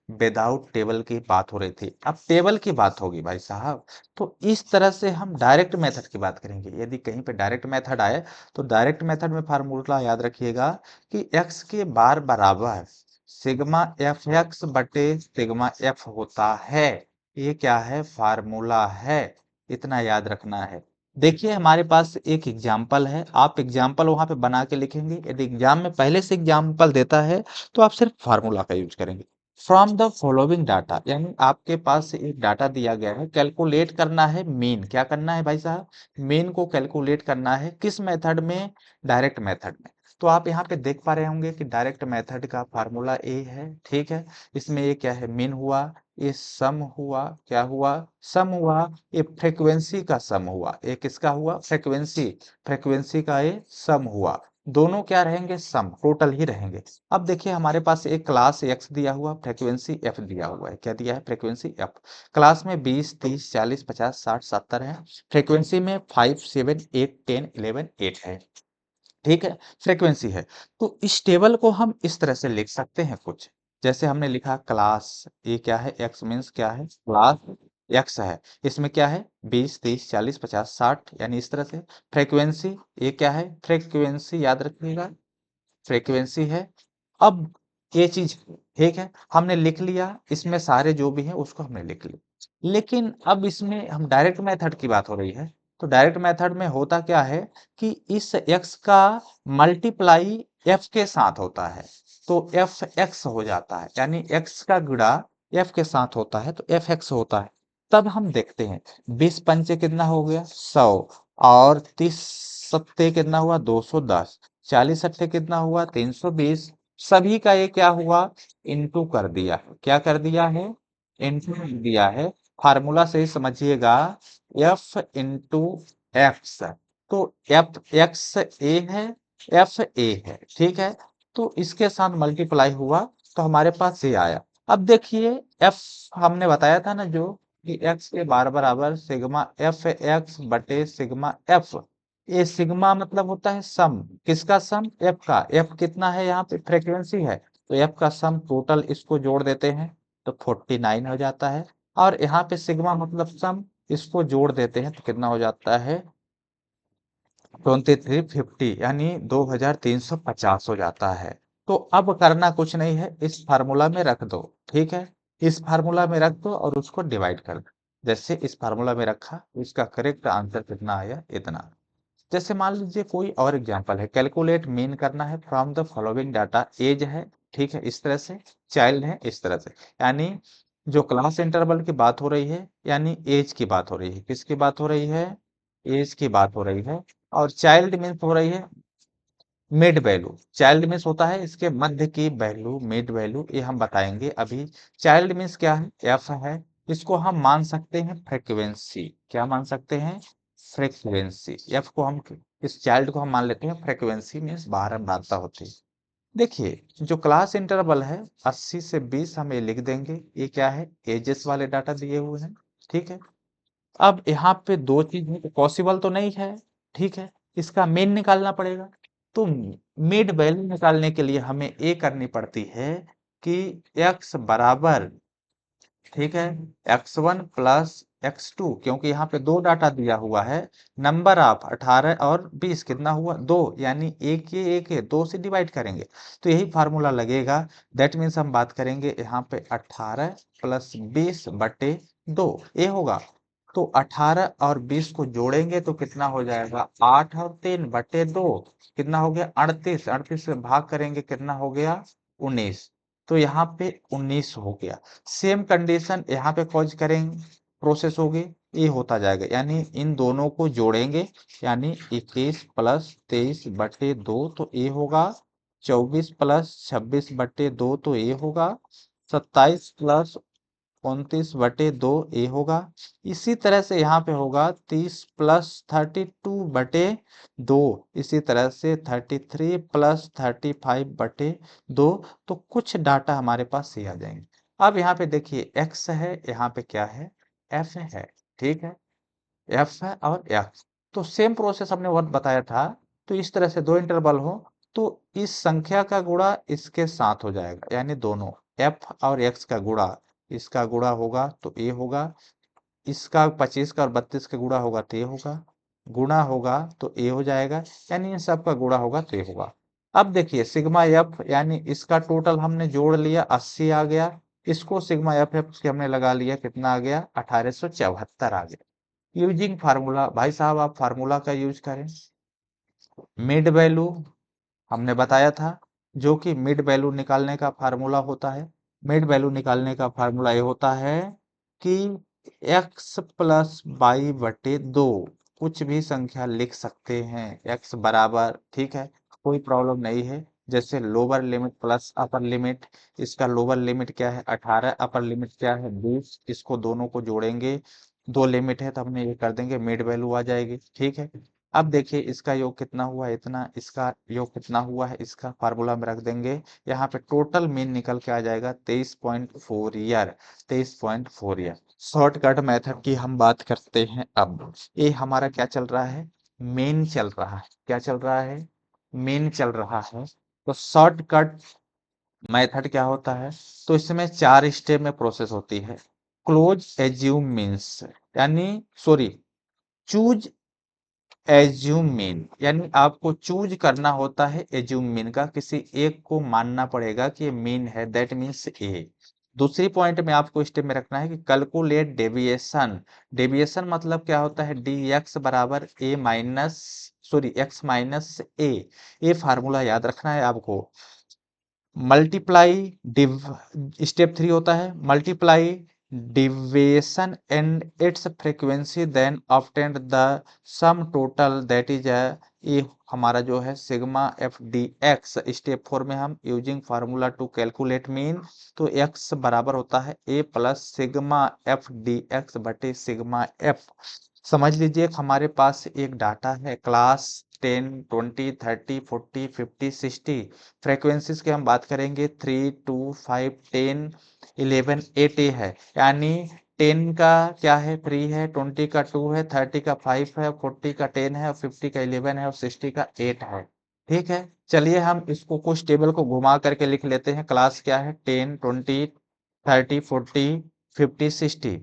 विदाउट टेबल की बात हो रही थी, अब टेबल की बात होगी भाई साहब। तो इस तरह से हम डायरेक्ट मेथड की बात करेंगे, यदि कहीं पे डायरेक्ट मेथड आए तो डायरेक्ट मेथड में फार्मूला याद रखिएगा कि एक्स के बार बराबर सिग्मा एफ एक्स बटे सिग्मा एफ होता है, ये क्या है, फार्मूला है, इतना याद रखना है। देखिए हमारे पास एक एग्जाम्पल है, आप एग्जाम्पल वहां पे बना के लिखेंगे, यदि एग्जाम में पहले से एग्जाम्पल देता है तो आप सिर्फ फार्मूला का यूज करेंगे। फ्रॉम द फॉलोइंग डाटा, यानी आपके पास एक डाटा दिया गया है, कैलकुलेट करना है मीन, क्या करना है भाई साहब, मीन को कैलकुलेट करना है, किस मेथड में, डायरेक्ट मेथड में। तो आप यहाँ पे देख पा रहे होंगे कि डायरेक्ट मेथड का फार्मूला ए है, ठीक है, इसमें ये क्या है, मीन हुआ, ये सम हुआ, क्या हुआ, सम हुआ, ये फ्रीक्वेंसी का सम हुआ, ये किसका हुआ, फ्रीक्वेंसी, फ्रीक्वेंसी का ये सम हुआ, दोनों क्या रहेंगे, सम, टोटल ही रहेंगे। अब देखिए हमारे पास एक क्लास एक्स दिया हुआ, फ्रीक्वेंसी एफ दिया हुआ है, क्या दिया है, फ्रीक्वेंसी एफ, क्लास में 20 30 40 50 60 70 है, फ्रीक्वेंसी में 5 7 8 10 11 8 है, ठीक है, फ्रीक्वेंसी है। तो इस टेबल को हम इस तरह से लिख सकते हैं कुछ, जैसे हमने लिखा क्लास, ये क्या है, एक्स मीन्स क्या है, क्लास एक्स है, इसमें क्या है, 20 30 40 50 60, यानी इस तरह से। फ्रीक्वेंसी, ये क्या है, फ्रीक्वेंसी याद रखिएगा, फ्रीक्वेंसी है। अब ये चीज, ठीक है, हमने लिख लिया, इसमें सारे जो भी हैं उसको हमने लिख लिया, लेकिन अब इसमें हम डायरेक्ट मेथड की बात हो रही है, तो डायरेक्ट मेथड में होता क्या है कि इस x का मल्टीप्लाई f के साथ होता है, तो एफ एक्स हो जाता है, यानी x का गुणा f के साथ होता है तो एफ एक्स होता है। तब हम देखते हैं 20 पंचे कितना हो गया, 100, और 30 सत्ते कितना हुआ, 210, 40 अट्ठे कितना हुआ, 320, सभी का ये क्या हुआ, इनटू कर दिया है, क्या कर दिया है, इनटू कर दिया है। फार्मूला से ही समझिएगा, एफ इंटू एक्स, तो एफ एक्स ए है, एफ ए है, ठीक है, तो इसके साथ मल्टीप्लाई हुआ तो हमारे पास ये आया। अब देखिए एफ हमने बताया था ना, जो कि एक्स के बार बराबर सिग्मा एफ एक्स बटे सिग्मा एफ, ये सिग्मा मतलब होता है सम, किसका सम, एफ का, एफ कितना है, यहाँ पे फ्रीक्वेंसी है, तो एफ का सम टोटल, इसको जोड़ देते हैं तो 49 हो जाता है, और यहाँ पे सिग्मा मतलब सम, इसको जोड़ देते हैं तो कितना हो जाता है, 2350, यानी 2350 हो जाता है। तो अब करना कुछ नहीं है, इस फार्मूला में रख दो, ठीक है, इस फार्मूला में रख दो और उसको डिवाइड कर दो, जैसे इस फार्मूला में रखा, इसका करेक्ट आंसर कितना आया, इतना। जैसे मान लीजिए कोई और एग्जांपल है, कैलकुलेट मीन करना है from the following data, as है, ठीक है, इस तरह से, चाइल्ड है, इस तरह से, यानी जो क्लास इंटरवल की बात हो रही है, यानी एज की बात हो रही है, किसकी बात हो रही है, एज की बात हो रही है, और चाइल्ड मीन्स हो रही है मिड वैल्यू, चाइल्ड मीन्स होता है इसके मध्य की वैल्यू, मिड वैल्यू, ये हम बताएंगे अभी। चाइल्ड मीन्स क्या है, एफ है, इसको हम मान सकते हैं फ्रीक्वेंसी, क्या मान सकते हैं, फ्रीक्वेंसी, एफ को हम, इस चाइल्ड को हम मान लेते हैं फ्रीक्वेंसी, मीन्स बारंबारता होती है। देखिए जो क्लास इंटरवल है 80 से 20 हम ये लिख देंगे, ये क्या है, एजेस वाले डाटा दिए हुए हैं, ठीक है। अब यहाँ पे दो चीज पॉसिबल तो नहीं है, ठीक है, इसका मीन निकालना पड़ेगा, तो मिड वैल्यू निकालने के लिए हमें ये करनी पड़ती है कि x बराबर, ठीक है, x1 प्लस x2, क्योंकि यहाँ पे दो डाटा दिया हुआ है, नंबर ऑफ 18 और 20 कितना हुआ, दो, यानी एक ये दो से डिवाइड करेंगे तो यही फार्मूला लगेगा। दैट मीन्स हम बात करेंगे यहाँ पे 18 प्लस 20 बटे दो, ये होगा, तो 18 और 20 को जोड़ेंगे तो कितना हो जाएगा, 8 और 3 बटे दो, कितना हो गया, 38, 38 से भाग करेंगे कितना हो गया, 19, तो यहाँ पे 19 हो गया। सेम कंडीशन यहाँ पे कॉज करेंगे, प्रोसेस होगी, ये होता जाएगा, यानी इन दोनों को जोड़ेंगे, यानी 21 प्लस 23/2 तो ये होगा 24 प्लस 26/2 तो ये होगा 27 प्लस 29/2 ये होगा। इसी तरह से यहाँ पे होगा 30 प्लस 32/2, इसी तरह से 33 प्लस 35/2। तो कुछ डाटा हमारे पास ये आ जाएंगे। अब यहाँ पे देखिए x है, यहाँ पे क्या है, f है, ठीक है, f है और x। तो सेम प्रोसेस हमने बहुत बताया था। तो इस तरह से दो इंटरवल हो तो इस संख्या का गुणा इसके साथ हो जाएगा, यानी दोनों f और x का गुणा, इसका गुणा होगा तो ये होगा, इसका 25 का और 32 का गुणा होगा तो ये होगा, गुणा होगा तो ये हो जाएगा, यानी इन सब का गुणा होगा तो ये होगा। अब देखिए सिग्मा एफ, यानी इसका टोटल हमने जोड़ लिया 80 आ गया, इसको सिग्मा एफ एफ से हमने लगा लिया, कितना आ गया 1874 आ गया। यूजिंग फार्मूला, भाई साहब आप फार्मूला का यूज करें, मिड वैल्यू हमने बताया था, जो कि मिड वैल्यू निकालने का फार्मूला होता है। मिड वैल्यू निकालने का फार्मूला ये होता है कि x प्लस y/2, कुछ भी संख्या लिख सकते हैं, x बराबर, ठीक है, कोई प्रॉब्लम नहीं है। जैसे lower limit plus upper limit, इसका लोअर लिमिट क्या है 18, अपर लिमिट क्या है 20, इसको दोनों को जोड़ेंगे, दो लिमिट है तो हमने ये कर देंगे, मिड वैल्यू आ जाएगी, ठीक है। अब देखिए इसका योग कितना हुआ इतना, इसका योग कितना हुआ है, इसका फार्मूला में रख देंगे, यहाँ पे टोटल मीन निकल के आ जाएगा 23.4 ईयर, 23.4 ईयर। शॉर्टकट मेथड की हम बात करते हैं। अब ये हमारा क्या चल रहा है, मेन चल रहा है, क्या चल रहा है, मेन चल रहा है। तो शॉर्टकट मेथड क्या होता है, तो इसमें 4 स्टेप में प्रोसेस होती है। क्लोज एज्यूम मीन्स, यानी सॉरी, चूज एज्यूम मीन, यानी आपको चूज करना होता है एज्यूम मीन का, किसी एक को मानना पड़ेगा कि ये मीन है, दैट मीन्स ए। दूसरी पॉइंट में आपको स्टेप में रखना है कि कैलकुलेट डेविएशन। डेविएशन मतलब क्या होता है, डी एक्स बराबर ए माइनस, सॉरी एक्स माइनस ए। ये फार्मूला याद रखना है आपको। मल्टीप्लाई डिव, स्टेप 3 होता है multiply deviation and its frequency then obtain the sum total, that is ये हमारा जो है sigma F D X. Step 4 में हम using formula to calculate mean, तो एक्स बराबर होता है A plus sigma F D X बटे सिग्मा एफ। समझ लीजिए हमारे पास एक डाटा है क्लास 10, 20, 30, 40, 50, 60। फ्रीक्वेंसीज की हम बात करेंगे 3, 2, 5, 10, 11, 8 है, यानी 10 का क्या है 3 है, 20 का 2 है, 30 का 5 है, 40 का 10 है, 50 का 11 है और 60 का 8 है, ठीक है। चलिए हम इसको कुछ टेबल को घुमा करके लिख लेते हैं। क्लास क्या है 10, 20, 30, 40, 50, 60।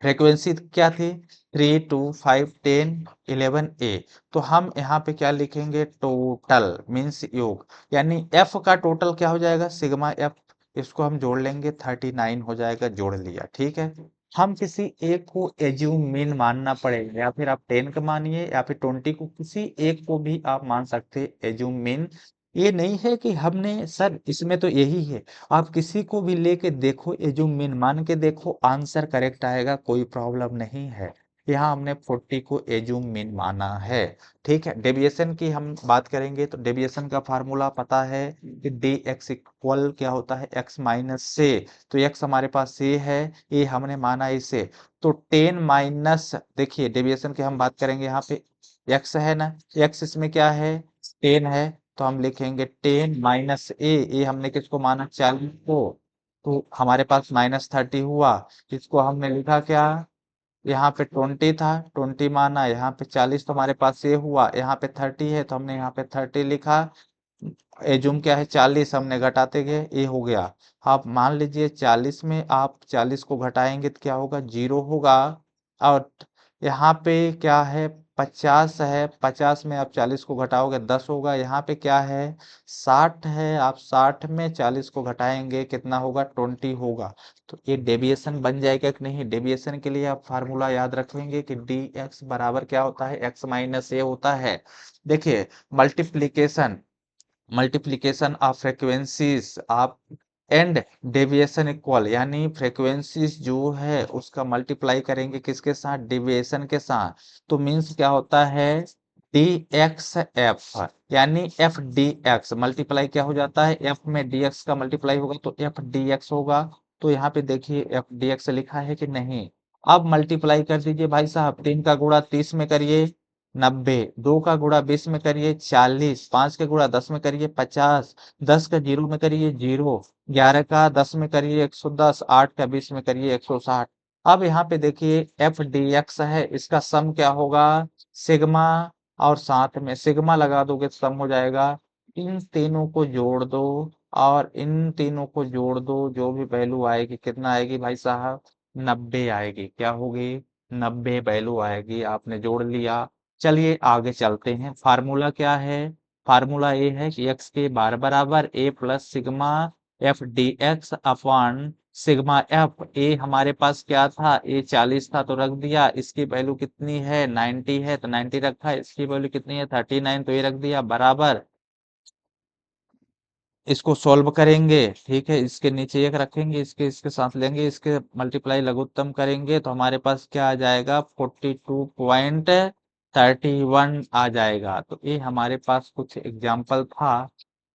फ्रीक्वेंसी क्या थी 3, 2, 5, 10, 11 ए। तो हम यहाँ पे क्या लिखेंगे, टोटल मीन्स योग, यानी एफ का टोटल क्या हो जाएगा सिग्मा एफ, इसको हम जोड़ लेंगे 39 हो जाएगा, जोड़ लिया, ठीक है। हम किसी एक को एज्यूम मीन मानना पड़ेगा, या फिर आप 10 का मानिए या फिर 20 को, किसी एक को भी आप मान सकते एज्यूम मीन। ये नहीं है कि हमने सर इसमें तो यही है, आप किसी को भी लेके देखो, एज्यूम मीन मान के देखो, आंसर करेक्ट आएगा, कोई प्रॉब्लम नहीं है। यहाँ हमने 40 को एज्यूम मीन माना है, ठीक है। डेविएशन की हम बात करेंगे तो डेविएशन का फार्मूला पता है कि डी एक्स इक्वल क्या होता है एक्स माइनस से। तो एक्स हमारे पास ये है, ये हमने माना इसे, तो 10 माइनस, देखिए डेविएशन की हम बात करेंगे, यहाँ पे एक्स है ना, एक्स इसमें क्या है 10 है, तो हम लिखेंगे 10 माइनस ए हमने किसको माना 40 को, तो हमारे पास -30 हुआ। इसको हमने लिखा क्या, यहाँ पे 20 था 20 माना, यहाँ पे 40 तो हमारे पास ये हुआ, यहाँ पे 30 है तो हमने यहाँ पे 30 लिखा, एजुम क्या है 40, हमने घटाते गए, ये हो गया। आप मान लीजिए 40 में आप 40 को घटाएंगे तो क्या होगा 0 होगा, और यहाँ पे क्या है 50 है, 50 में आप 40 को घटाओगे 10 होगा, यहाँ पे क्या है 60 है, आप 60 में 40 को घटाएंगे कितना होगा 20 होगा। तो ये डेविएशन बन जाएगा कि नहीं, डेविएशन के लिए आप फार्मूला याद रखेंगे कि डी एक्स बराबर क्या होता है एक्स माइनस ए होता है। देखिए मल्टीप्लीकेशन, मल्टीप्लीकेशन ऑफ फ्रीक्वेंसीज, आप एंड डेविएशन इक्वल, यानी फ्रीक्वेंसीज जो है उसका मल्टीप्लाई करेंगे किसके साथ, डेविएशन के साथ। तो मीन्स क्या होता है, डी एक्स एफ, यानी एफ डी एक्स मल्टीप्लाई क्या हो जाता है, एफ में डी एक्स का मल्टीप्लाई होगा तो एफ डी एक्स होगा। तो यहाँ पे देखिए एफ डी एक्स लिखा है कि नहीं। अब मल्टीप्लाई कर दीजिए भाई साहब, 3 का गुणा 30 में करिए 90, 2 का गुणा 20 में करिए 40, 5 का गुणा 10 में करिए 50, 10 का जीरो में करिए 0, 11 का 10 में करिए 110, 8 का 20 में करिए 160। अब यहाँ पे देखिए एफ डी एक्स है, इसका सम क्या होगा, सिग्मा, और साथ में सिग्मा लगा दोगे तो सम हो जाएगा। इन तीनों को जोड़ दो, और इन तीनों को जोड़ दो, जो भी वैल्यू आएगी कितना आएगी भाई साहब, 90 आएगी। क्या होगी, 90 वैल्यू आएगी। आपने जोड़ लिया। चलिए आगे चलते हैं। फार्मूला क्या है, फार्मूला ये है कि एक्स के बार बराबर A plus sigma F D X upon sigma F. A हमारे पास क्या था, ए 40 था तो रख दिया, इसकी वैल्यू कितनी है 90 है तो 90 रखा, इसकी वैल्यू कितनी है 39 तो ये रख दिया बराबर। इसको सॉल्व करेंगे, ठीक है, इसके नीचे एक रखेंगे, इसके इसके साथ लेंगे, इसके मल्टीप्लाई लघुत्तम करेंगे तो हमारे पास क्या आ जाएगा, 42.31 आ जाएगा। तो ये हमारे पास कुछ एग्जाम्पल था,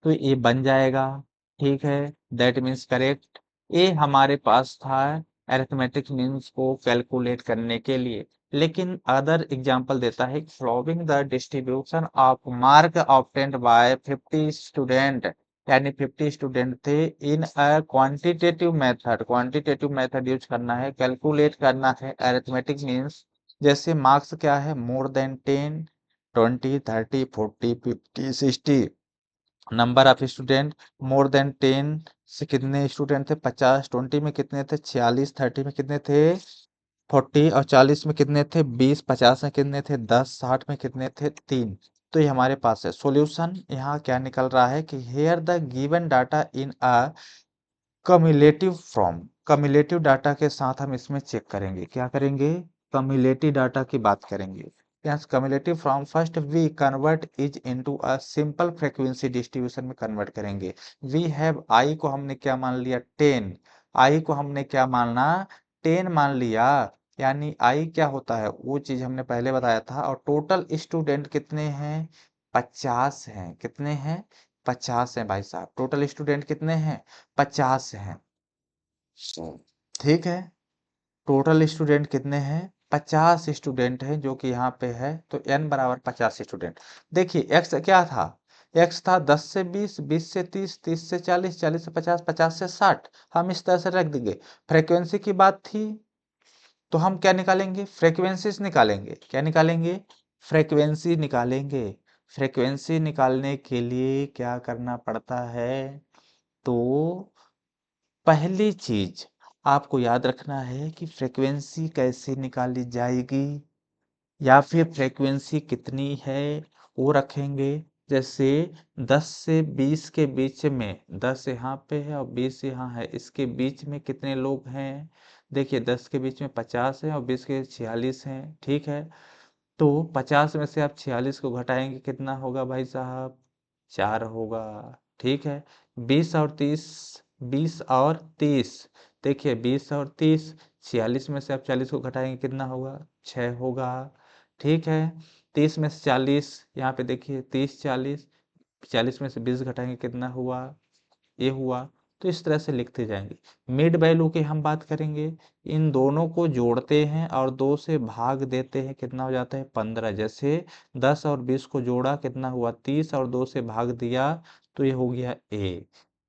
तो ये बन जाएगा। ठीक है, दैट मीन्स करेक्ट। ये हमारे पास था अरिथमेटिक मीन्स को कैलकुलेट करने के लिए। लेकिन अदर एग्जाम्पल देता है, following the distribution of mark obtained by 50 student, यानी 50 स्टूडेंट थे इन अ क्वांटिटेटिव मेथड यूज करना है, कैलकुलेट करना है अरिथमेटिक मीन्स। जैसे मार्क्स क्या है, more than 10, 20, 30, 40, 50, 60। Number of student, more than 10 से कितने स्टूडेंट थे 50, 20 में कितने थे 46, 30 में कितने थे 40, और 40 में कितने थे 20, 50 में कितने थे 10, 60 में कितने थे 3। तो ये हमारे पास है सॉल्यूशन। यहाँ क्या निकल रहा है कि here the given data in a cumulative form. Cumulative data के साथ हम इसमें चेक करेंगे, क्या करेंगे, कम्युलेटिव डाटा की बात करेंगे। यहाँ cumulative from first we convert is into a simple frequency distribution में कन्वर्ट करेंगे। वी हैव आई को हमने क्या मान लिया 10, आई को हमने क्या मानना 10 मान लिया, यानी आई क्या होता है वो चीज हमने पहले बताया था। और टोटल स्टूडेंट कितने हैं 50 हैं, कितने हैं 50 हैं भाई साहब, टोटल स्टूडेंट कितने हैं 50 हैं। ठीक है, टोटल स्टूडेंट कितने हैं 50 स्टूडेंट हैं, जो कि यहाँ पे है तो n बराबर 50 स्टूडेंट। देखिए x क्या था, x था 10 से 20, 20 से 30, 30 से 40, 40 से 50, 50 से 60। हम इस तरह से रख देंगे। फ्रीक्वेंसी की बात थी तो हम क्या निकालेंगे, फ्रीक्वेंसीज निकालेंगे। क्या निकालेंगे, फ्रीक्वेंसी निकालेंगे। फ्रीक्वेंसी निकालने के लिए क्या करना पड़ता है, तो पहली चीज आपको याद रखना है कि फ्रीक्वेंसी कैसे निकाली जाएगी, या फिर फ्रीक्वेंसी कितनी है वो रखेंगे। जैसे 10 से 20 के बीच में, 10 यहाँ पे है और 20 यहाँ है, इसके बीच में कितने लोग हैं, देखिए 10 के बीच में 50 है और 20 के 46 हैं। ठीक है, तो 50 में से आप 46 को घटाएंगे कितना होगा भाई साहब, 4 होगा। ठीक है, 20 और 30, 20 और 30, देखिए 20 और 30, 46 में से आप 40 को घटाएंगे कितना होगा 6 होगा। ठीक है, 30 में से 40, यहाँ पे देखिए 30, 40, 40 में से 20 घटाएंगे कितना हुआ, ये हुआ। तो इस तरह से लिखते जाएंगे। मिड वैल्यू की हम बात करेंगे, इन दोनों को जोड़ते हैं और 2 से भाग देते हैं, कितना हो जाता है 15। जैसे 10 और 20 को जोड़ा कितना हुआ 30, और 2 से भाग दिया तो ये हो गया ए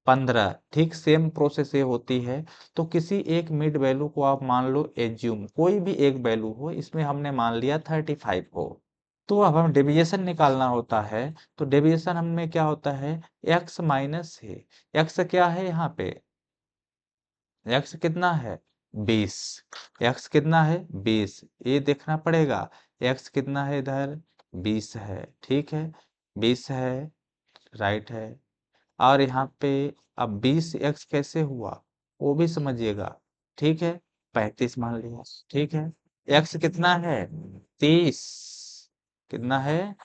15। ठीक सेम प्रोसेस ये होती है। तो किसी एक मिड वैल्यू को आप मान लो एज्यूम, कोई भी एक वैल्यू हो, इसमें हमने मान लिया 35 हो। तो अब हम डेविएशन निकालना होता है। तो डेविएशन हमें क्या होता है, एक्स माइनस है, एक्स क्या है यहाँ पे, एक्स कितना है 20, एक्स कितना है 20, ये देखना पड़ेगा। एक्स कितना है इधर 20 है, ठीक है 20 है, राइट है। और यहाँ पे अब 20x कैसे हुआ वो भी समझिएगा। ठीक है, 35 मान लिया। ठीक है, x कितना है 30, कितना है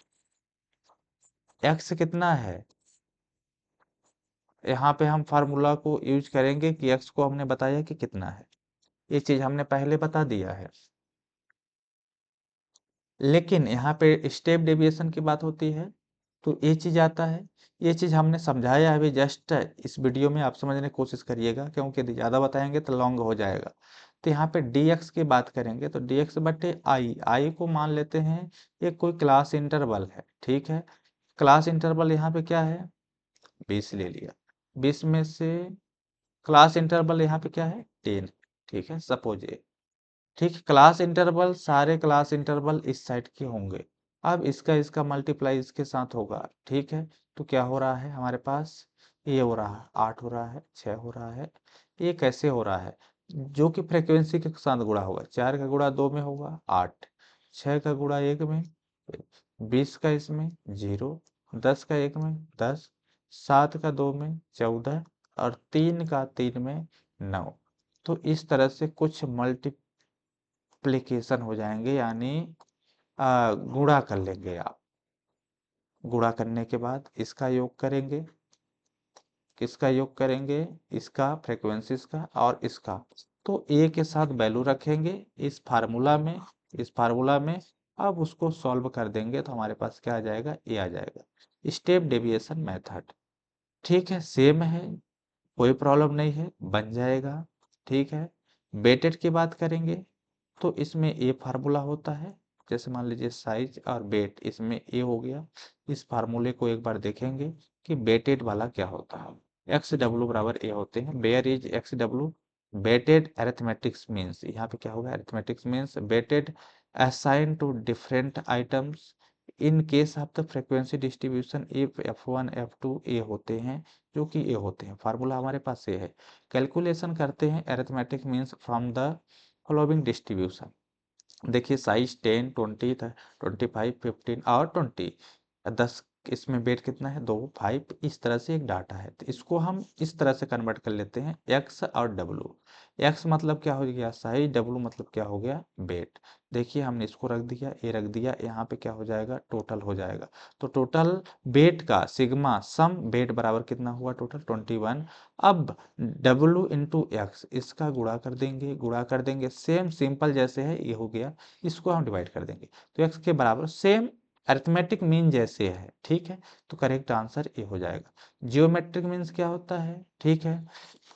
x कितना है यहाँ पे हम फार्मूला को यूज करेंगे कि एक्स को हमने बताया कि कितना है, ये चीज हमने पहले बता दिया है। लेकिन यहाँ पे स्टेप डेविएशन की बात होती है तो ये चीज आता है। ये चीज हमने समझाया है अभी जस्ट, इस वीडियो में आप समझने की कोशिश करिएगा, क्योंकि यदि ज्यादा बताएंगे तो लॉन्ग हो जाएगा। तो यहाँ पे dx की बात करेंगे तो dx बटे आई को मान लेते हैं ये कोई क्लास इंटरवल है, ठीक है। क्लास इंटरवल यहाँ पे क्या है, 20 ले लिया, 20 में से क्लास इंटरवल यहाँ पे क्या है, 10, ठीक है, सपोज ये, ठीक। क्लास इंटरवल, सारे क्लास इंटरवल इस साइड के होंगे। अब इसका मल्टीप्लाई इसके साथ होगा, ठीक है। तो क्या हो रहा है हमारे पास, ये हो रहा है 8 हो रहा है, 6 हो रहा है। ये कैसे हो रहा है, जो कि फ्रीक्वेंसी के साथ गुणा होगा, 4 का गुणा 2 में होगा 8, 6 का गुणा 1 में 20 का इसमें 0, 10 का 1 में 10, 7 का 2 में 14 और 3 का 3 में 9। तो इस तरह से कुछ मल्टीप्लिकेशन हो जाएंगे, यानी गुणा कर लेंगे आप। गुणा करने के बाद इसका योग करेंगे, किसका योग करेंगे, इसका फ्रीक्वेंसीज का और इसका। तो ए के साथ वैल्यू रखेंगे इस फार्मूला में, इस फार्मूला में। अब उसको सॉल्व कर देंगे तो हमारे पास क्या आ जाएगा, ए आ जाएगा। स्टेप डेविएशन मेथड, ठीक है, सेम है, कोई प्रॉब्लम नहीं है, बन जाएगा, ठीक है। वेटेड की बात करेंगे तो इसमें ए फार्मूला होता है, जैसे मान लीजिए साइज और वेट, इसमें ए हो गया। इस फार्मूले को एक बार देखेंगे कि वेटेड वाला क्या होता है। एक्स डब्ल्यू बराबर ए होते हैं, where is X W, weighted arithmetics means, यहाँ पे क्या होगा, arithmetics means weighted assign to different items in case of the frequency distribution if f1 f2 ए होते हैं, जो कि ए होते हैं। फार्मूला हमारे पास ये है। कैलकुलेशन करते हैं arithmetic means from the following distribution. देखिए साइज 10, 20, 25, 15 और 20, 10, इसमें वेट कितना है, 2, 5, इस तरह से एक डाटा है। तो इसको हम इस तरह से कन्वर्ट कर लेते हैं एक्स और डब्लू। एक्स मतलब क्या हो गया, साइज, डब्लू मतलब क्या हो गया, वेट। देखिए हमने इसको रख दिया, ए रख दिया, यहाँ पे क्या हो जाएगा, टोटल हो जाएगा। तो टोटल वेट का सिग्मा सम वेट बराबर कितना हुआ, टोटल 21। अब डब्लू इंटू एक्स, इसका गुणा कर देंगे, गुणा कर देंगे, सेम सिंपल जैसे है ये हो गया, इसको हम डिवाइड कर देंगे तो एक्स के बराबर सेम अरिथमेटिक मीन जैसे है, ठीक है। तो करेक्ट आंसर ए हो जाएगा। जियोमेट्रिक मीन्स क्या होता है, ठीक है,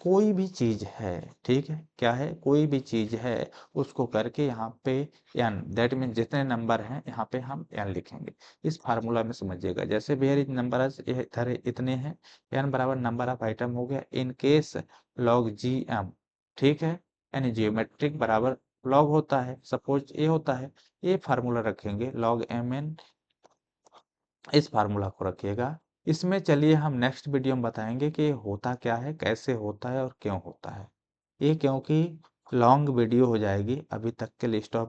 कोई भी चीज है, ठीक है, क्या है, कोई भी चीज है उसको करके यहाँ पे एन, दैट मीन जितने नंबर हैं यहाँ पे हम एन लिखेंगे। इस फार्मूला में समझिएगा, जैसे वेयर इज नंबर इधर इतने हैं, एन बराबर नंबर ऑफ आइटम हो गया in case log G M, ठीक है। यानी जियोमेट्रिक बराबर लॉग होता है, सपोज ए होता है, ये फार्मूला रखेंगे लॉग एम एन, इस फार्मूला को रखिएगा। इसमें चलिए हम नेक्स्ट वीडियो में बताएंगे कि ये होता क्या है, कैसे होता है और क्यों होता है ये, क्योंकि लॉन्ग वीडियो हो जाएगी। अभी तक के लिए स्टॉप